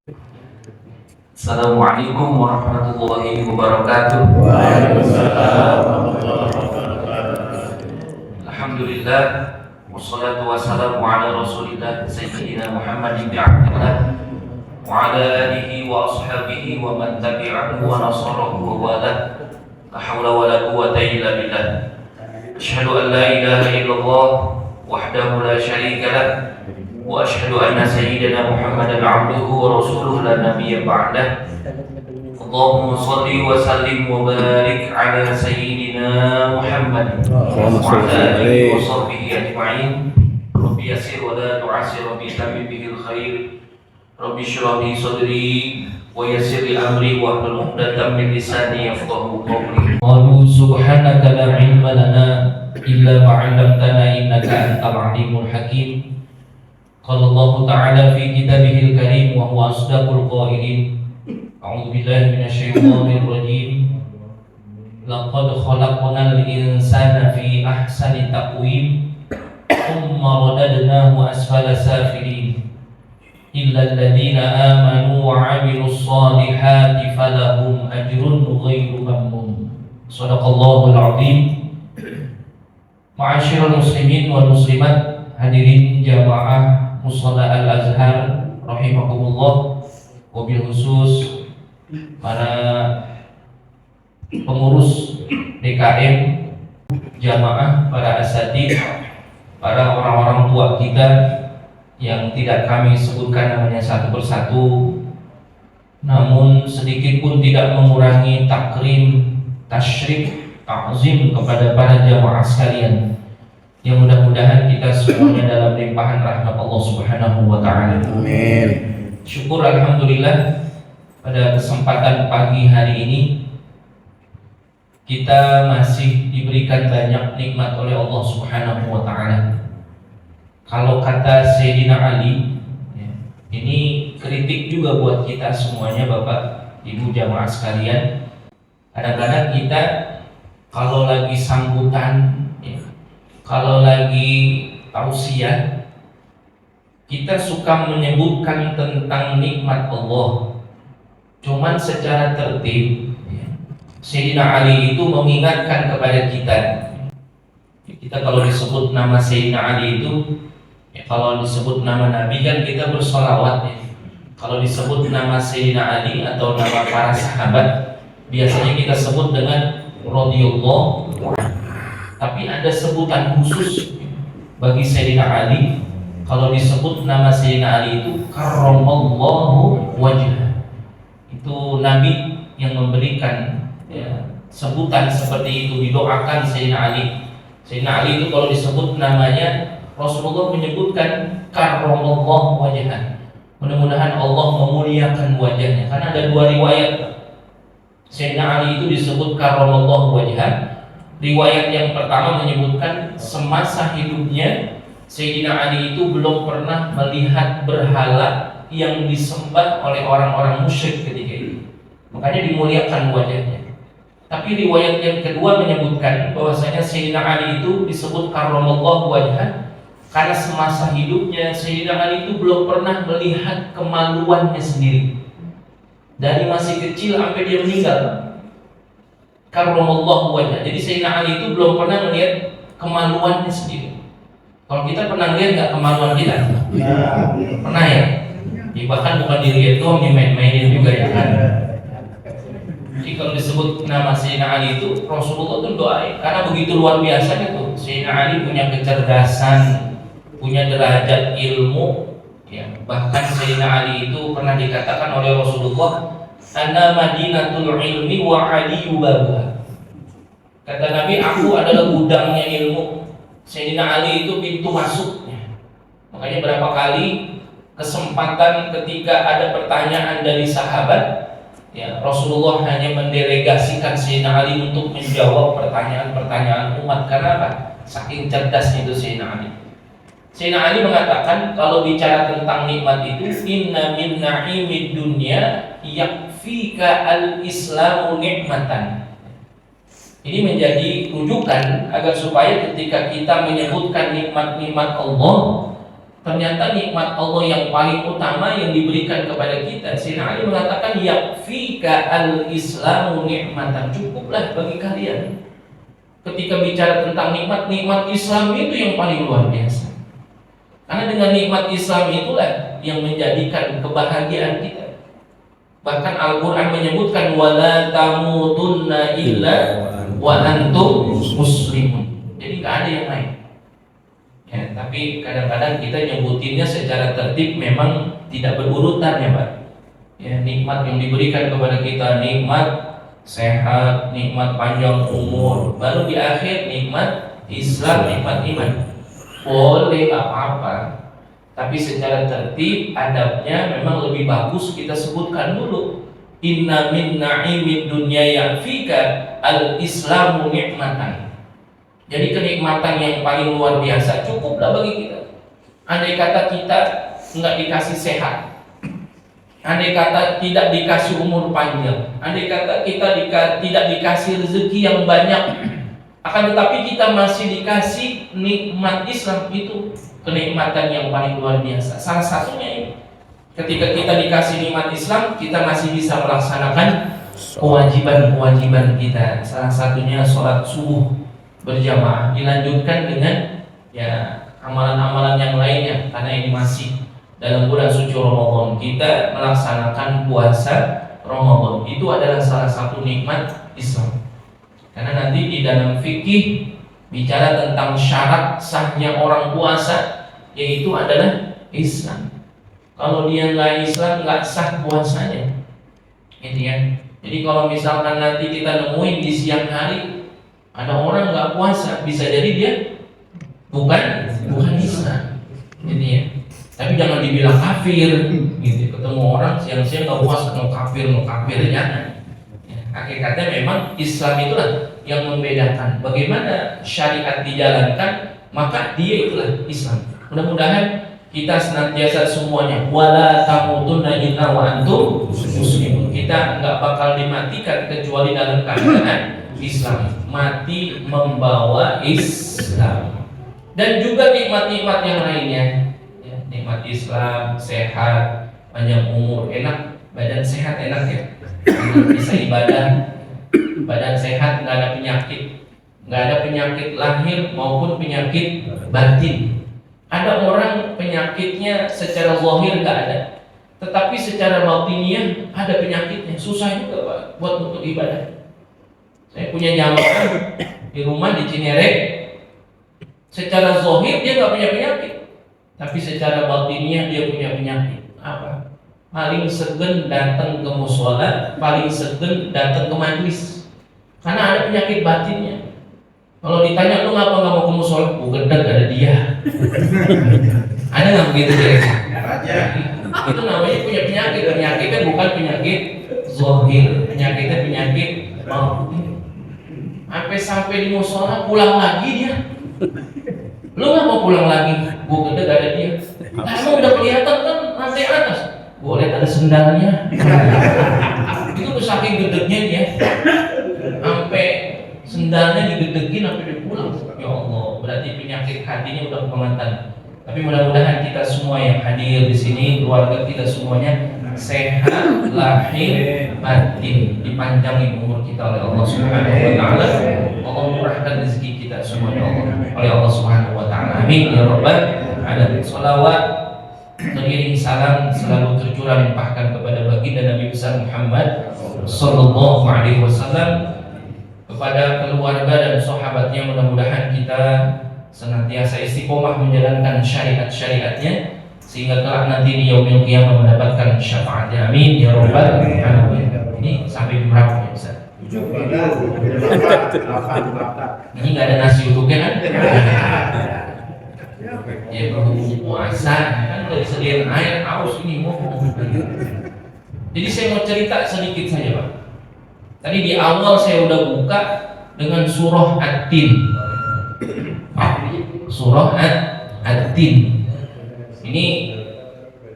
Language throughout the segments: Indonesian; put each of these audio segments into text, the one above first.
Assalamualaikum warahmatullahi wabarakatuh. Waalaikumsalam warahmatullahi wabarakatuh. Alhamdulillah, wassalatu wassalamu ala rasulillah Sayyidina Muhammad ibn Abdullah wa ala alihi wa ashabihi wa man tabi'ahu wa nasarahu wa wala. La hawla wa la quwwata illa billah. Asyhadu an la ilaha illallah wahdahu la syarika lah wa asyhadu anna sayyidina Muhammadan abduhu wa rasuluhu la nabiyya ba'dah. Allahumma shalli wa sallim wa barik ala sayyidina Muhammad wa ala alihi wa sahbihi ajma'in. Rabbi yassir wa la tu'assir, rabbi tamim bihil khair, rabbi shrah li sadri wa yassir li amri wa hlul 'uqdatam min lisani yafqahu qawli. Qalu subhanaka la 'ilma lana illa ma 'allamtana innaka antal 'alimul hakim. Qala Allah Ta'ala fi kitabihil karim wa huwa asdaqul qailin. A'udzu billahi minasyaitonir rajim. Laqad khalaqnal insana fi ahsani taqwim thumma radadnahu asfala safilin illa alladziina aamanu wa 'amilus shalihati falahum ajrun ghairu mamnun. Shadaqallahul 'azim. Ma'asyiral muslimin wal muslimat, hadirin jamaah Mushola Al-Azhar rahimakumullah, wabil khusus para pengurus DKM, jamaah, para asatidz, para orang-orang tua kita yang tidak kami sebutkan namanya satu persatu, namun sedikit pun tidak mengurangi takrim, tasyrif, ta'zim kepada para jamaah sekalian, yang mudah-mudahan kita semuanya dalam limpahan rahmat Allah Subhanahu wa Ta'ala. Amin. Syukur alhamdulillah, pada kesempatan pagi hari ini kita masih diberikan banyak nikmat oleh Allah Subhanahu wa Ta'ala. Kalau kata Sayyidina Ali, ini kritik juga buat kita semuanya, Bapak Ibu jamaah sekalian. Kadang-kadang kita kalau lagi sambutan, kalau lagi tausiah, kita suka menyebutkan tentang nikmat Allah, cuman secara tertib. Sayyidina Ali itu mengingatkan kepada kita. Kita kalau disebut nama Sayyidina Ali itu, kalau disebut nama Nabi kan kita bersolawat ya. Kalau disebut nama Sayyidina Ali atau nama para sahabat, biasanya kita sebut dengan radhiyallahu. Tapi ada sebutan khusus bagi Sayyidina Ali. Kalau disebut nama Sayyidina Ali itu karramallahu wajhah. Itu Nabi yang memberikan sebutan seperti itu, didoakan Sayyidina Ali. Sayyidina Ali itu kalau disebut namanya, Rasulullah menyebutkan karramallahu wajhah. Mudah-mudahan Allah memuliakan wajahnya. Karena ada dua riwayat Sayyidina Ali itu disebut karramallahu wajhah. Riwayat yang pertama menyebutkan semasa hidupnya Sayyidina Ali itu belum pernah melihat berhala yang disembah oleh orang-orang musyrik ketika itu. Makanya dimuliakan wajahnya. Tapi riwayat yang kedua menyebutkan bahwasanya Sayyidina Ali itu disebut karramallahu wajhah karena semasa hidupnya Sayyidina Ali itu belum pernah melihat kemaluannya sendiri. Dari masih kecil sampai dia meninggal. Karramallahu wajhah. Jadi Sayyidina Ali itu belum pernah melihat kemaluannya sendiri. Kalau kita pernah lihat nggak kemaluan kita? Ya. Pernah ya? Bahkan bukan dilihat doang, dimain-mainin juga ya kan? Jadi kalau disebut nama Sayyidina Ali itu, Rasulullah itu doain. Karena begitu luar biasanya tuh, Sayyidina Ali punya kecerdasan, punya derajat ilmu. Ya. Bahkan Sayyidina Ali itu pernah dikatakan oleh Rasulullah, Ana madinatul ilmi wa aliyu babuha. Kata Nabi, aku adalah gudangnya ilmu, Sayyidina Ali itu pintu masuknya. Makanya berapa kali kesempatan ketika ada pertanyaan dari sahabat, ya, Rasulullah hanya mendelegasikan Sayyidina Ali untuk menjawab pertanyaan-pertanyaan umat. Karena apa? Saking cerdasnya itu Sayyidina Ali. Sayyidina Ali mengatakan kalau bicara tentang nikmat itu, inna min na'imid dunya yakfika al-islamu nikmatan. Ini menjadi rujukan agar supaya ketika kita menyebutkan nikmat-nikmat Allah, Ternyata nikmat Allah yang paling utama yang diberikan kepada kita, Sayyidina Ali mengatakan yakfika al-islamu ni'matan, cukuplah bagi kalian. Ketika bicara tentang nikmat Islam itu yang paling luar biasa. Karena dengan nikmat Islam itulah yang menjadikan kebahagiaan kita. Bahkan Al-Quran menyebutkan wala tamutunna illa wa antum muslimun. Jadi nggak ada yang lain. Ya, tapi kadang-kadang kita nyebutinnya secara tertib memang tidak berurutan ya Pak. Ya, nikmat yang diberikan kepada kita, nikmat sehat, nikmat panjang umur, baru di akhir nikmat Islam, nikmat iman. Boleh nggak apa-apa, tapi secara tertib adabnya memang lebih bagus kita sebutkan dulu. Inna min na'imid dunya yakfika al-islamu ni'matan. Jadi kenikmatan yang paling luar biasa cukuplah bagi kita. Andai kata kita nggak dikasih sehat, andai kata tidak dikasih umur panjang, andai kata kita tidak dikasih rezeki yang banyak, akan tetapi kita masih dikasih nikmat Islam, itu kenikmatan yang paling luar biasa. Salah satunya ini, ketika kita dikasih nikmat Islam, kita masih bisa melaksanakan kewajiban-kewajiban kita. Salah satunya sholat subuh berjamaah, dilanjutkan dengan ya amalan-amalan yang lainnya, karena ini masih dalam bulan suci Ramadan, kita melaksanakan puasa Ramadan. Itu adalah salah satu nikmat Islam. Karena nanti di dalam fikih bicara tentang syarat sahnya orang puasa, yaitu adalah Islam. Kalau dia nggak Islam, nggak sah puasanya. Gitu ya. Jadi kalau misalkan nanti kita nemuin di siang hari ada orang nggak puasa, bisa jadi dia bukan Islam, gitu ya. Tapi jangan dibilang kafir, gitu. Ketemu orang siang-siang nggak puasa, no kafir, jangan. Ya, hakikatnya memang Islam itulah yang membedakan. Bagaimana syariat dijalankan, maka dia itulah Islam. Mudah-mudahan kita senantiasa semuanya wala tamutunna illa wa antum muslimun. Kita nggak bakal dimatikan kecuali dalam keadaan Islam, mati membawa Islam. Dan juga nikmat-nikmat yang lainnya ya, nikmat Islam, sehat, panjang umur, enak, badan sehat enak ya, bisa ibadah, badan sehat, nggak ada penyakit lahir maupun penyakit batin. Ada orang penyakitnya secara zahir nggak ada, tetapi secara batinnya ada penyakitnya, susah juga Pak buat untuk ibadah. Saya punya jamaah di rumah di Cinere, secara zahir dia nggak punya penyakit, tapi secara batinnya dia punya penyakit. Apa? Paling segen datang ke mushola, paling segen datang ke majlis, karena ada penyakit batinnya. Kalau ditanya lu ngapa nggak mau ke mushola, gedeg ada dia. Ada nggak begitu kira-kira? Itu namanya punya penyakit. Penyakitnya bukan penyakit zahir, penyakitnya penyakit batin. Sampai di mushola pulang lagi dia. Lu nggak mau pulang lagi? Gua gedeg ada dia. Nah, emang udah kelihatan kan lantai atas. Gua lihat ada sendalnya. Itu tuh saking gedegnya dia, sampai sendalnya digedegin sampai dia pulang. Ya Allah, berarti penyakit hatinya udah kebangetan. Tapi mudah-mudahan kita semua yang hadir di sini, keluarga kita semuanya sehat lahir batin, dipanjangin umur kita oleh Allah Subhanahu wa taala. Allah murahkan rezeki kita semuanya oleh Allah Subhanahu wa taala. Amin ya rabbal alamin. Shalawat beriring salam selalu tercurah limpahkan kepada baginda Nabi besar Muhammad sallallahu alaihi wasallam, kepada keluarga dan sahabatnya. Mudah-mudahan kita senantiasa istiqomah menjalankan syariat-syariatnya sehingga kelak nanti di yaumil qiyamah mendapatkan syafaatnya. Amin ya rabbal alamin. Ini sampai berapa ya Ustaz? Ini nggak ada nasi uduknya kan? Ya berhubung puasa kan udah disediain air, haus ini mau. Jadi saya mau cerita sedikit saja Pak. Tadi di awal saya udah buka dengan surah At-Tin. Surah At-Tin ini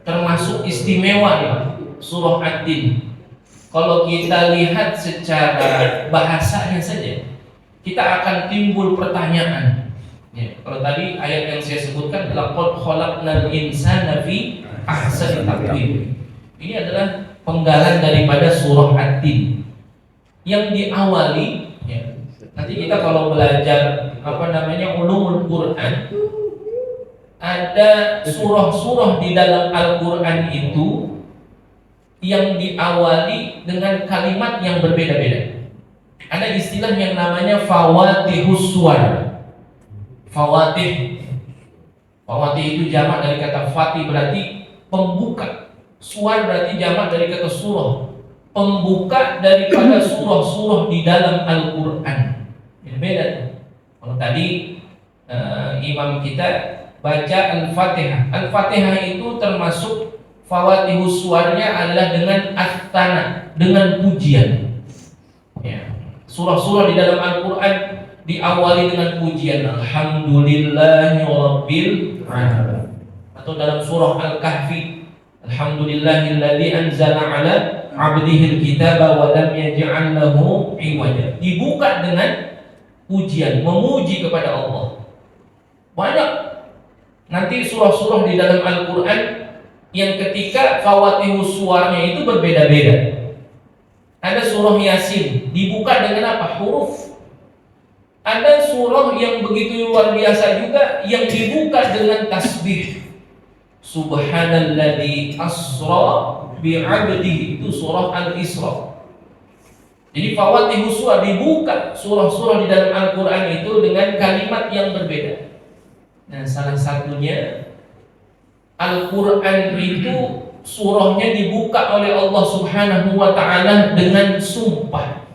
termasuk istimewa ya, surah Ad-Din. Kalau kita lihat secara bahasanya saja, kita akan timbul pertanyaan, Ya, kalau tadi ayat yang saya sebutkan laqad khalaqnal insana fi ahsani taqwim. Ini adalah penggalan daripada surah At-Tin yang diawali ya. Nanti kita kalau belajar ulumul Quran, ada surah-surah di dalam Al-Quran itu yang diawali dengan kalimat yang berbeda-beda. Ada istilah yang namanya fawatihus suwar. Fawatih itu jamak dari kata fatih, berarti pembuka. Suwar berarti jamak dari kata surah, pembuka daripada surah-surah di dalam Al-Quran. Ini beda. Kalau tadi imam kita baca Al-Fatihah. Al-Fatihah itu termasuk fawatihus suwarnya adalah dengan at-tana, dengan pujian. Ya. Surah-surah di dalam Al-Quran diawali dengan pujian Alhamdulillahi Rabbil Alamin. Atau dalam surah Al-Kahfi, Alhamdulillahilladzi anzala ala abdihil kitaba wa lam yaj'al lahu iwaja. Dibuka dengan pujian, memuji kepada Allah. Banyak nanti surah-surah di dalam Al-Quran yang ketika fawatihus suwarnya itu berbeda-beda. Ada surah Yasin dibuka dengan apa? Huruf. Ada surah yang begitu luar biasa juga yang dibuka dengan tasbih. Subhanalladzi asra bi'abdihi, itu surah Al-Isra. Jadi fawatihus suwar dibuka surah-surah di dalam Al-Quran itu dengan kalimat yang berbeda. Nah, salah satunya Al-Quran itu surahnya dibuka oleh Allah Subhanahu wa ta'ala dengan sumpah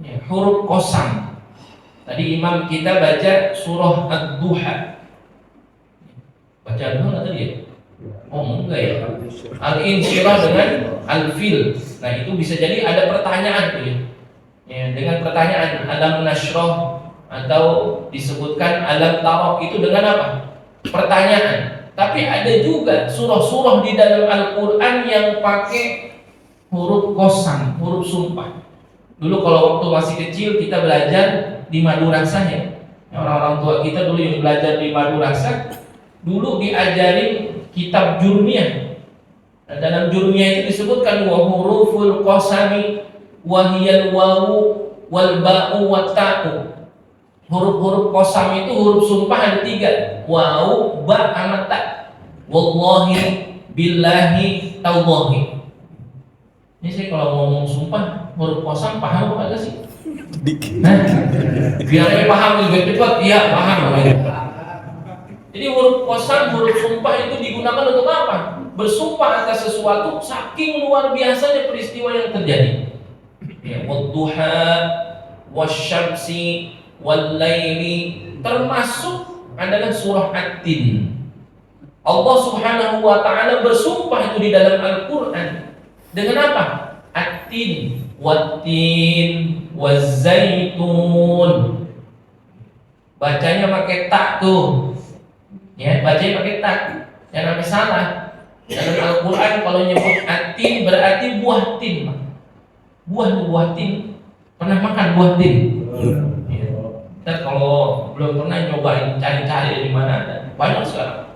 ya, huruf qasam. Tadi imam kita baca surah Ad-Duha. Baca Ad-Duha tadi ya? Oh enggak ya. Al-Insyirah dengan Al-Fil. Nah itu bisa jadi ada pertanyaan tuh ya. Ya, dengan pertanyaan alam nasyrah atau disebutkan alam tarah, itu dengan apa? Pertanyaan. Tapi ada juga surah-surah di dalam Al-Quran yang pakai huruf qasam, huruf sumpah. Dulu kalau waktu masih kecil kita belajar di madrasah ya. Orang-orang tua kita dulu yang belajar di madrasah dulu diajarin kitab jurmiyah. Nah, dalam jurmiyah itu disebutkan wa huruful qasami wa hiyal wawu wal ba'u wat ta'u. Huruf-huruf qasam itu huruf sumpah ada 3, wawu, ba, sama ta. Wallahi, billahi, tallahi. Ini saya kalau ngomong sumpah huruf qasam paham apa enggak sih? Nah, biar paham lebih cepat, iya paham. Jadi huruf qasam, huruf sumpah itu digunakan untuk apa? Bersumpah atas sesuatu saking luar biasanya peristiwa yang terjadi. Ya, wadduha, wasyamsi, wal-laili, termasuk adalah surah At-Tin. Allah Subhanahu wa ta'ala bersumpah itu di dalam Al-Quran dengan apa? At-Tin, wat-tin, waz-zaitun. Bacanya pakai tak tuh. Ya, bacanya pakai tak. Jangan sampai salah. Dalam Al-Quran kalau nyebut At-Tin berarti buah tin. Buah tin. Pernah makan buah tin? Dan kalau belum pernah nyobain cari-cari di mana ada, banyak sekarang.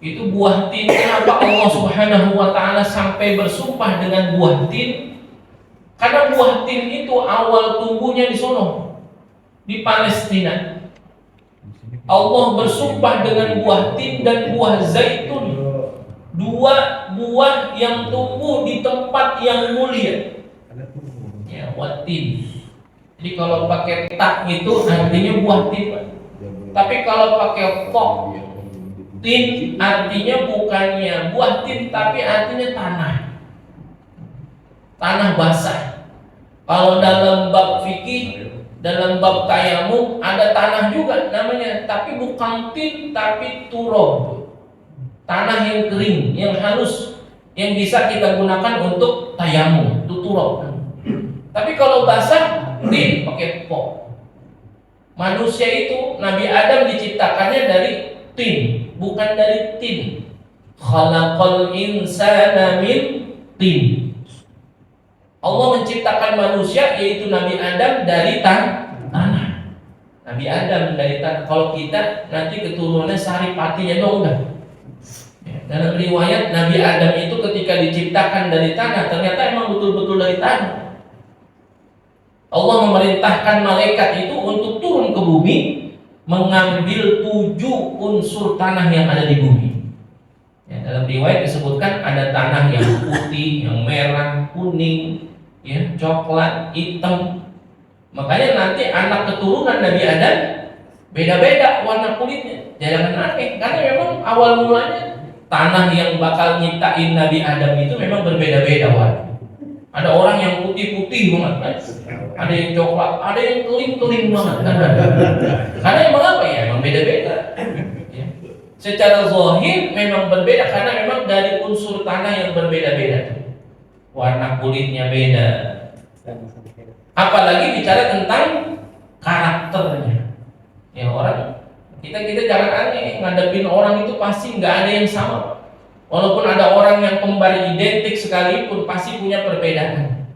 Itu buah tin. Kenapa Allah Subhanahu wa ta'ala sampai bersumpah dengan buah tin? Karena buah tin itu awal tumbuhnya di sono, di Palestina. Allah bersumpah dengan buah tin dan buah zaitun, 2 buah yang tumbuh di tempat yang mulia. Ya, watin. Jadi kalau pakai tak itu artinya buah tin. Tapi kalau pakai fok, tin artinya bukannya buah tin tapi artinya tanah. Tanah basah. Kalau dalam bab fikih, dalam bab tayamum ada tanah juga namanya, tapi bukan tin tapi turab. Tanah yang kering, yang halus, yang bisa kita gunakan untuk tayamum, itu turab. Tapi kalau basah, tin pakai pok. Manusia itu Nabi Adam diciptakannya dari tin, bukan dari tin. Khalaqal insana min tin. Allah menciptakan manusia yaitu Nabi Adam dari tanah. Nabi Adam dari tanah. Kalau kita nanti keturunannya saripatinya dong udah. Ya, dalam riwayat Nabi Adam itu ketika diciptakan dari tanah ternyata emang betul-betul dari tanah. Allah memerintahkan malaikat itu untuk turun ke bumi mengambil 7 unsur tanah yang ada di bumi. Ya, dalam riwayat disebutkan ada tanah yang putih, yang merah, kuning, ya, coklat, hitam. Makanya nanti anak keturunan Nabi Adam beda-beda warna kulitnya. Jangan aneh, karena memang awal mulanya tanah yang bakal nyiptain Nabi Adam itu memang berbeda-beda warna. Ada orang yang putih-putih banget, kan? Ada yang coklat, ada yang keling-keling banget. Karena emang apa ya? Emang beda-beda. Ya. Secara zahir memang berbeda karena memang dari unsur tanah yang berbeda-beda. Warna kulitnya beda. Apalagi bicara tentang karakternya. Ya orang kita jangan aneh ngadepin orang itu pasti nggak ada yang sama. Walaupun ada orang yang kembar identik sekalipun pasti punya perbedaan.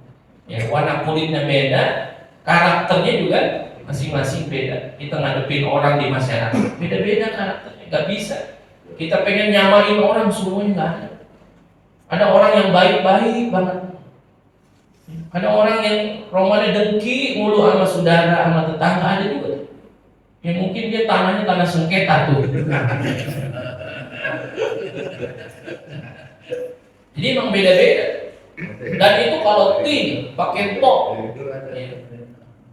Ya warna kulitnya beda, karakternya juga masing-masing beda. Kita ngadepin orang di masyarakat beda-beda karakternya, nggak bisa. Kita pengen nyamain orang semuanya nggak ada. Ada orang yang baik-baik banget. Ada orang yang romannya dengki mulu sama saudara, sama tetangga, ada juga. Ya mungkin dia tanahnya tanah sengketa tuh. Jadi emang beda-beda. Dan itu kalau tin pakai to, ya.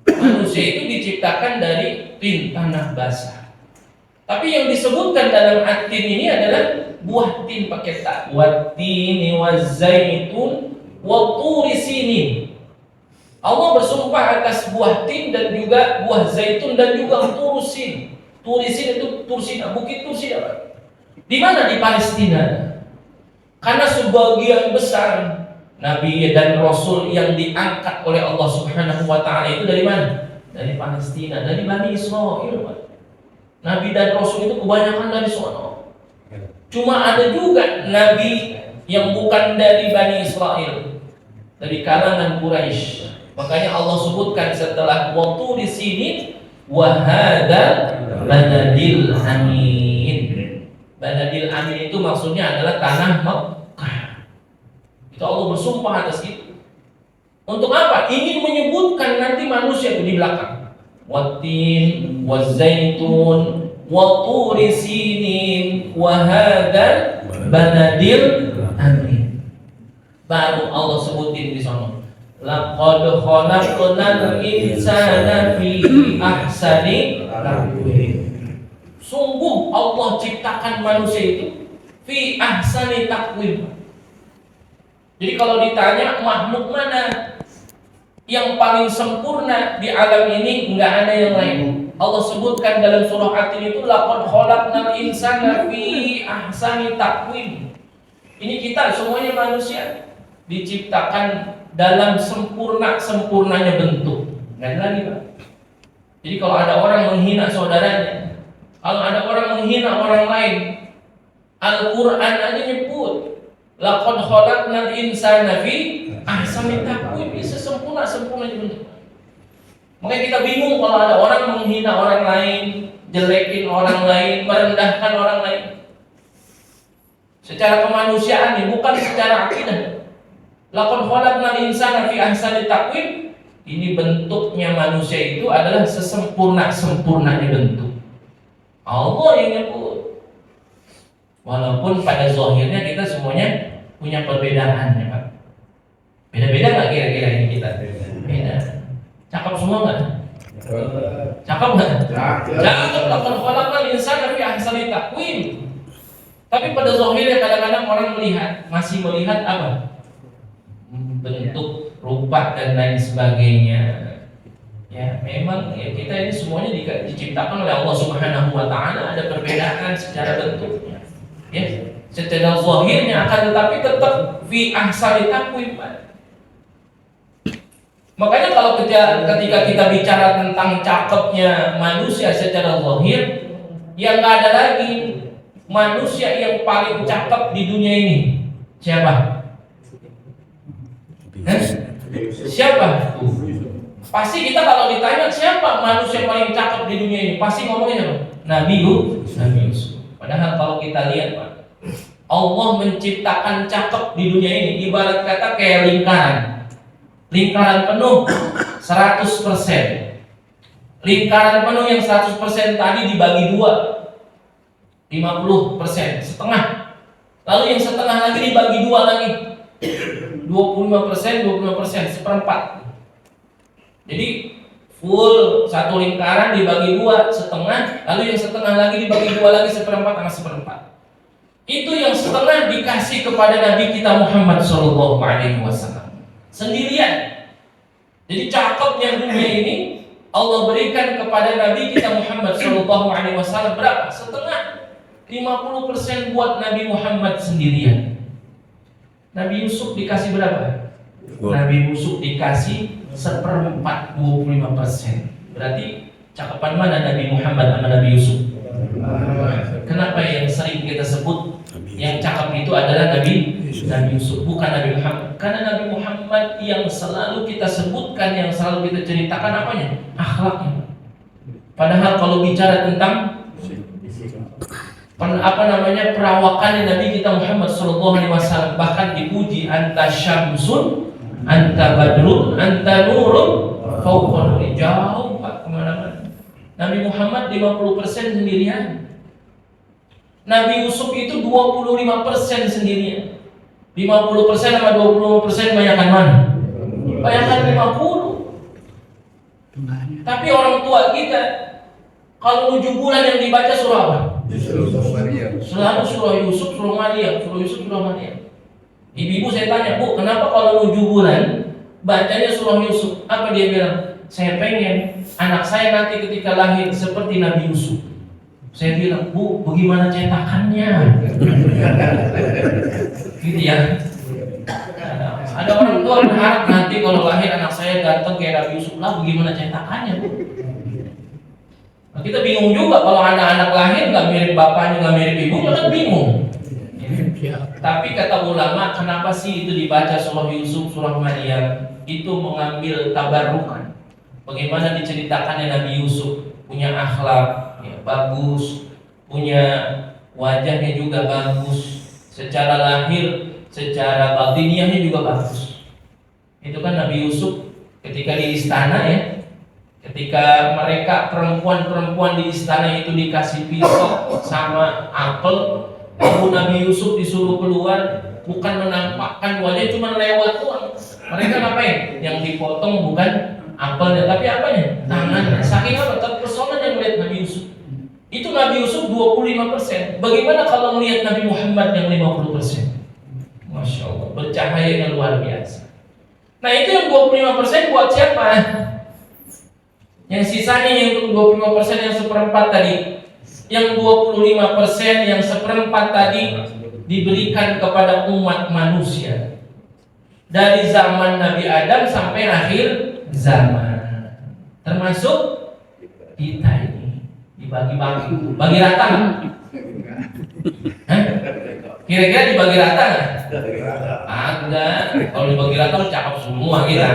Manusia itu diciptakan dari tin, tanah basah. Tapi yang disebutkan dalam at-tin ini adalah buah tin pakai ta. Wat-tini waz-zaitun wa turi sinin. Allah bersumpah atas buah tin dan juga buah zaitun dan juga Tursin. Tursin itu Tursina, bukit Tursina. Di mana? Di Palestina. Karena sebagian besar nabi dan rasul yang diangkat oleh Allah Subhanahu wa taala itu dari mana? Dari Palestina, dari Bani Israil. Nabi dan rasul itu kebanyakan dari sana. Cuma ada juga nabi yang bukan dari Bani Israil, dari kalangan Quraisy. Makanya Allah sebutkan setelah waktu di sini wahada banadil amin. Banadil amin itu maksudnya adalah tanah Mekah. Itu Allah bersumpah atas itu. Untuk apa? Ingin menyebutkan nanti manusia di belakang. Watin, wazaitun, waturi sinin, wahada banadil amin. Baru Allah sebutin di sana. Laqad khalaqnal insana fi ahsani taqwim. Sungguh Allah ciptakan manusia itu fi ahsani taqwim. Jadi kalau ditanya makhluk mana yang paling sempurna di alam ini, enggak ada yang lain. Allah sebutkan dalam surah At-Tin itu laqad khalaqnal insana fi ahsani taqwim. Ini kita semuanya manusia diciptakan dalam sempurnanya bentuk. Nggak ada lagi, Pak. Jadi kalau ada orang menghina saudaranya, kalau ada orang menghina orang lain, Al-Quran aja nyebut laqad khalaqnal insana fi ahsani taqwim, bisa sempurnanya bentuk. Makanya kita bingung kalau ada orang menghina orang lain, jelekin orang lain, merendahkan orang lain. Secara kemanusiaan ini bukan secara akidah. Laqad khalaqnal insana fi ahsani taqwim. Ini bentuknya manusia itu adalah sesempurnanya bentuk. Allah yang nyebut. Walaupun pada zahirnya kita semuanya punya perbedaan, ya Pak. Beda-beda nggak kira-kira ini kita? Beda. Cakep semua nggak? Cakep nggak? Cakep. Laqad khalaqnal insana fi ahsani taqwim. Tapi pada zahirnya kadang-kadang orang masih melihat apa? Bentuk, rupa dan lain sebagainya. Ya, memang ya kita ini semuanya diciptakan oleh Allah Subhanahu wa taala, ada perbedaan secara bentuknya. Ya, secara zahirnya akan tetapi tetap fi ahsani taqwim. Makanya kalau ketika kita bicara tentang cakepnya manusia secara zahir, yang enggak ada lagi manusia yang paling cakep di dunia ini. Siapa? Siapa? Pasti kita kalau ditanya siapa manusia paling cakep di dunia ini, pasti ngomongnya apa? Nabi Yusuf. Padahal kalau kita lihat Pak, Allah menciptakan cakep di dunia ini ibarat kata kayak lingkaran penuh 100%. Lingkaran penuh yang 100% tadi dibagi dua, 50%, setengah. Lalu yang setengah lagi dibagi dua lagi, 25%, seperempat. Jadi full satu lingkaran dibagi dua, setengah. Lalu yang setengah lagi dibagi dua lagi, seperempat sama seperempat. Itu yang setengah dikasih kepada Nabi kita Muhammad SAW sendirian. Jadi cakepnya dunia ini Allah berikan kepada Nabi kita Muhammad SAW berapa? Setengah, 50% buat Nabi Muhammad sendirian. Nabi Yusuf dikasih berapa? Nabi Yusuf dikasih seperempat, 25%. Berarti cakepan mana Nabi Muhammad sama Nabi Yusuf? Kenapa yang sering kita sebut yang cakep itu adalah Nabi Yusuf, bukan Nabi Muhammad? Karena Nabi Muhammad yang selalu kita sebutkan, yang selalu kita ceritakan apanya? Akhlaknya. Padahal kalau bicara tentang perawakan Nabi kita Muhammad SAW, bahkan dipuji, anta syamsun, anta badrun, anta nurun, fauqa nuri. Jauh Pak kemana-mana. Nabi Muhammad 50% sendirian. Nabi Yusuf itu 25% sendirian. 50% sama 25% banyakan mana? Banyakan 50. Tapi orang tua kita kalau 7 bulan yang dibaca surah apa? Selalu surah Yusuf, surah Maryam, surah Yusuf, surah Maryam. Ibu-ibu saya tanya, Bu, kenapa kalau 7 bulan bacanya surah Yusuf? Apa dia bilang? Saya pengen anak saya nanti ketika lahir seperti Nabi Yusuf. Saya bilang, Bu, bagaimana cetakannya? Gitu ya. Ada orang tua berharap nanti kalau lahir anak saya ganteng kayak Nabi Yusuf. Lah, bagaimana cetakannya, Bu? Nah, kita bingung juga kalau anak-anak lahir nggak mirip bapaknya, nggak mirip ibunya, kan bingung. Tapi kata ulama, kenapa sih itu dibaca surah Yusuf, surah Maryam? Itu mengambil tabarukan. Bagaimana diceritakannya Nabi Yusuf punya akhlak ya, bagus, punya wajahnya juga bagus, secara lahir, secara batiniahnya juga bagus. Itu kan Nabi Yusuf ketika di istana ya, ketika mereka perempuan-perempuan di istana itu dikasih pisau sama apel, lalu Nabi Yusuf disuruh keluar, bukan menampakkan wajah, cuma lewat doang. Mereka ngapain? Yang dipotong bukan apelnya, tapi apanya? Tangannya. Saking apa? Terpesona yang melihat Nabi Yusuf. Itu Nabi Yusuf 25%. Bagaimana kalau melihat Nabi Muhammad yang 50%? Masya Allah, bercahayanya luar biasa. Nah itu yang 25% buat siapa? Yang sisanya yang 25% yang seperempat tadi. Yang 25% yang seperempat tadi diberikan kepada umat manusia. Dari zaman Nabi Adam sampai akhir zaman. Termasuk kita ini. Dibagi-bagi. Bagi rata nggak? Kira-kira dibagi rata nggak? Enggak. Kalau dibagi rata cakep semua kita.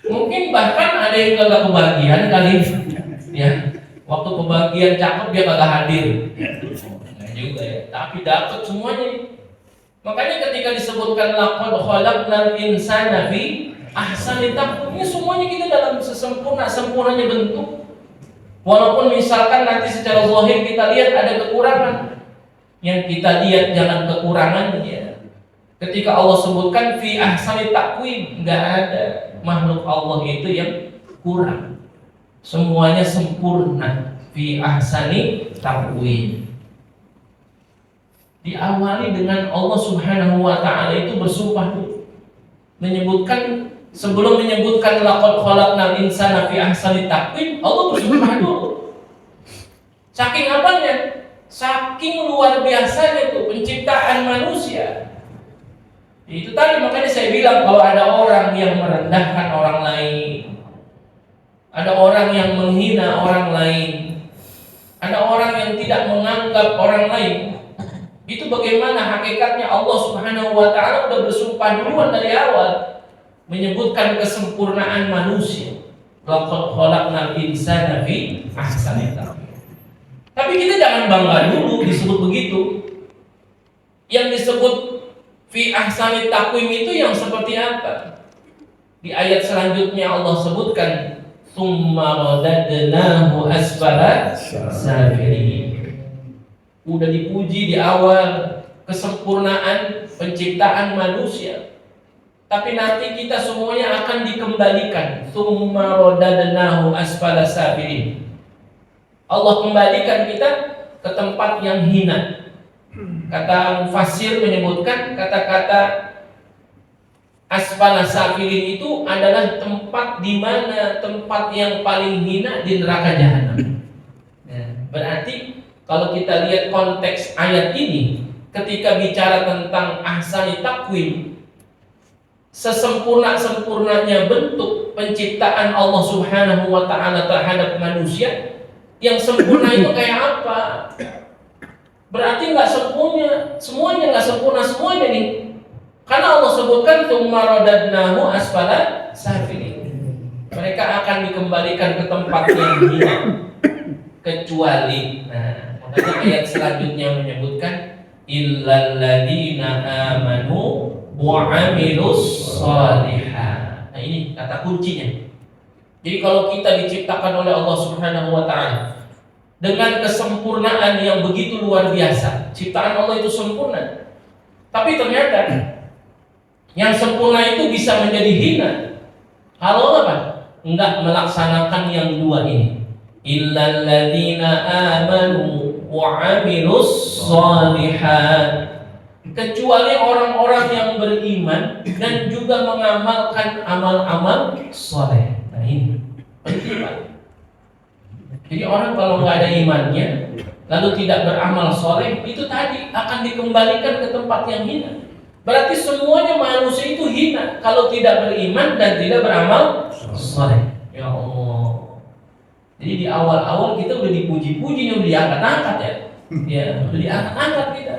Mungkin bahkan ada yang kagak kebagian kali ya. Waktu kebagian cakep dia kagak hadir. Nah juga ya. Tapi dapat semuanya. Makanya ketika disebutkan laqad khalaqnal insana fi ahsani taqwim, ini semuanya kita dalam sempurnanya bentuk. Walaupun misalkan nanti secara zahir kita lihat ada kekurangan, yang kita lihat jangan kekurangannya. Ketika Allah sebutkan fi ahsani taqwim, enggak ada makhluk Allah itu yang kurang. Semuanya sempurna. Fi ahsani taqwim. Diawali dengan Allah Subhanahu wa taala itu bersumpah dulu. Menyebutkan sebelum menyebutkan laqad khalaqnal insana fi ahsani taqwim, Allah bersumpah dulu. Saking apanya? Saking luar biasanya itu penciptaan manusia. Itu tadi makanya saya bilang kalau ada orang yang merendahkan orang lain, ada orang yang menghina orang lain, ada orang yang tidak menganggap orang lain, itu bagaimana hakikatnya Allah Subhanahu wa taala udah bersumpah duluan dari awal. menyebutkan kesempurnaan manusia. Laqad khalaqnal insana fi ahsani taqwim. Tapi kita jangan bangga dulu disebut begitu. Yang disebut fi ahsani taqwim itu yang seperti apa? Di ayat selanjutnya Allah sebutkan tsumma radadnahu asfala safilin. Udah dipuji di awal kesempurnaan penciptaan manusia. Tapi nanti kita semuanya akan dikembalikan. Tsumma radadnahu asfala safilin. Allah kembalikan kita ke tempat yang hina. Kata mufassir menyebutkan kata-kata asfala safilin itu adalah tempat di mana tempat yang paling hina di neraka jahanam. Berarti kalau kita lihat konteks ayat ini, ketika bicara tentang ahsani taqwim, sesempurna-sempurnanya bentuk penciptaan Allah Subhanahu wa ta'ala terhadap manusia, yang sempurna itu kayak apa? Berarti nggak sempurna, semuanya nggak sempurna semuanya nih. Karena Allah sebutkan tsumma radadnahu asfala safilin. Mereka akan dikembalikan ke tempat yang hina kecuali, makanya ayat selanjutnya menyebutkan illal ladzina amanu wa 'amilus shalihat. Nah, ini kata kuncinya. Jadi kalau kita diciptakan oleh Allah Subhanahu wa ta'ala dengan kesempurnaan yang begitu luar biasa, ciptaan Allah itu sempurna. Tapi ternyata yang sempurna itu bisa menjadi hina kalau apa? Enggak melaksanakan yang dua ini. Illal ladzina amanu wa 'amilus shalihat. Kecuali orang-orang yang beriman dan juga mengamalkan amal-amal soleh. Nah ini penting Pak. Jadi orang kalau nggak ada imannya, lalu tidak beramal soleh, itu tadi akan dikembalikan ke tempat yang hina. Berarti semuanya manusia itu hina kalau tidak beriman dan tidak beramal soleh. Ya Allah. Jadi di awal-awal kita udah dipuji-puji, udah diangkat-angkat ya. Ya, udah diangkat-angkat kita.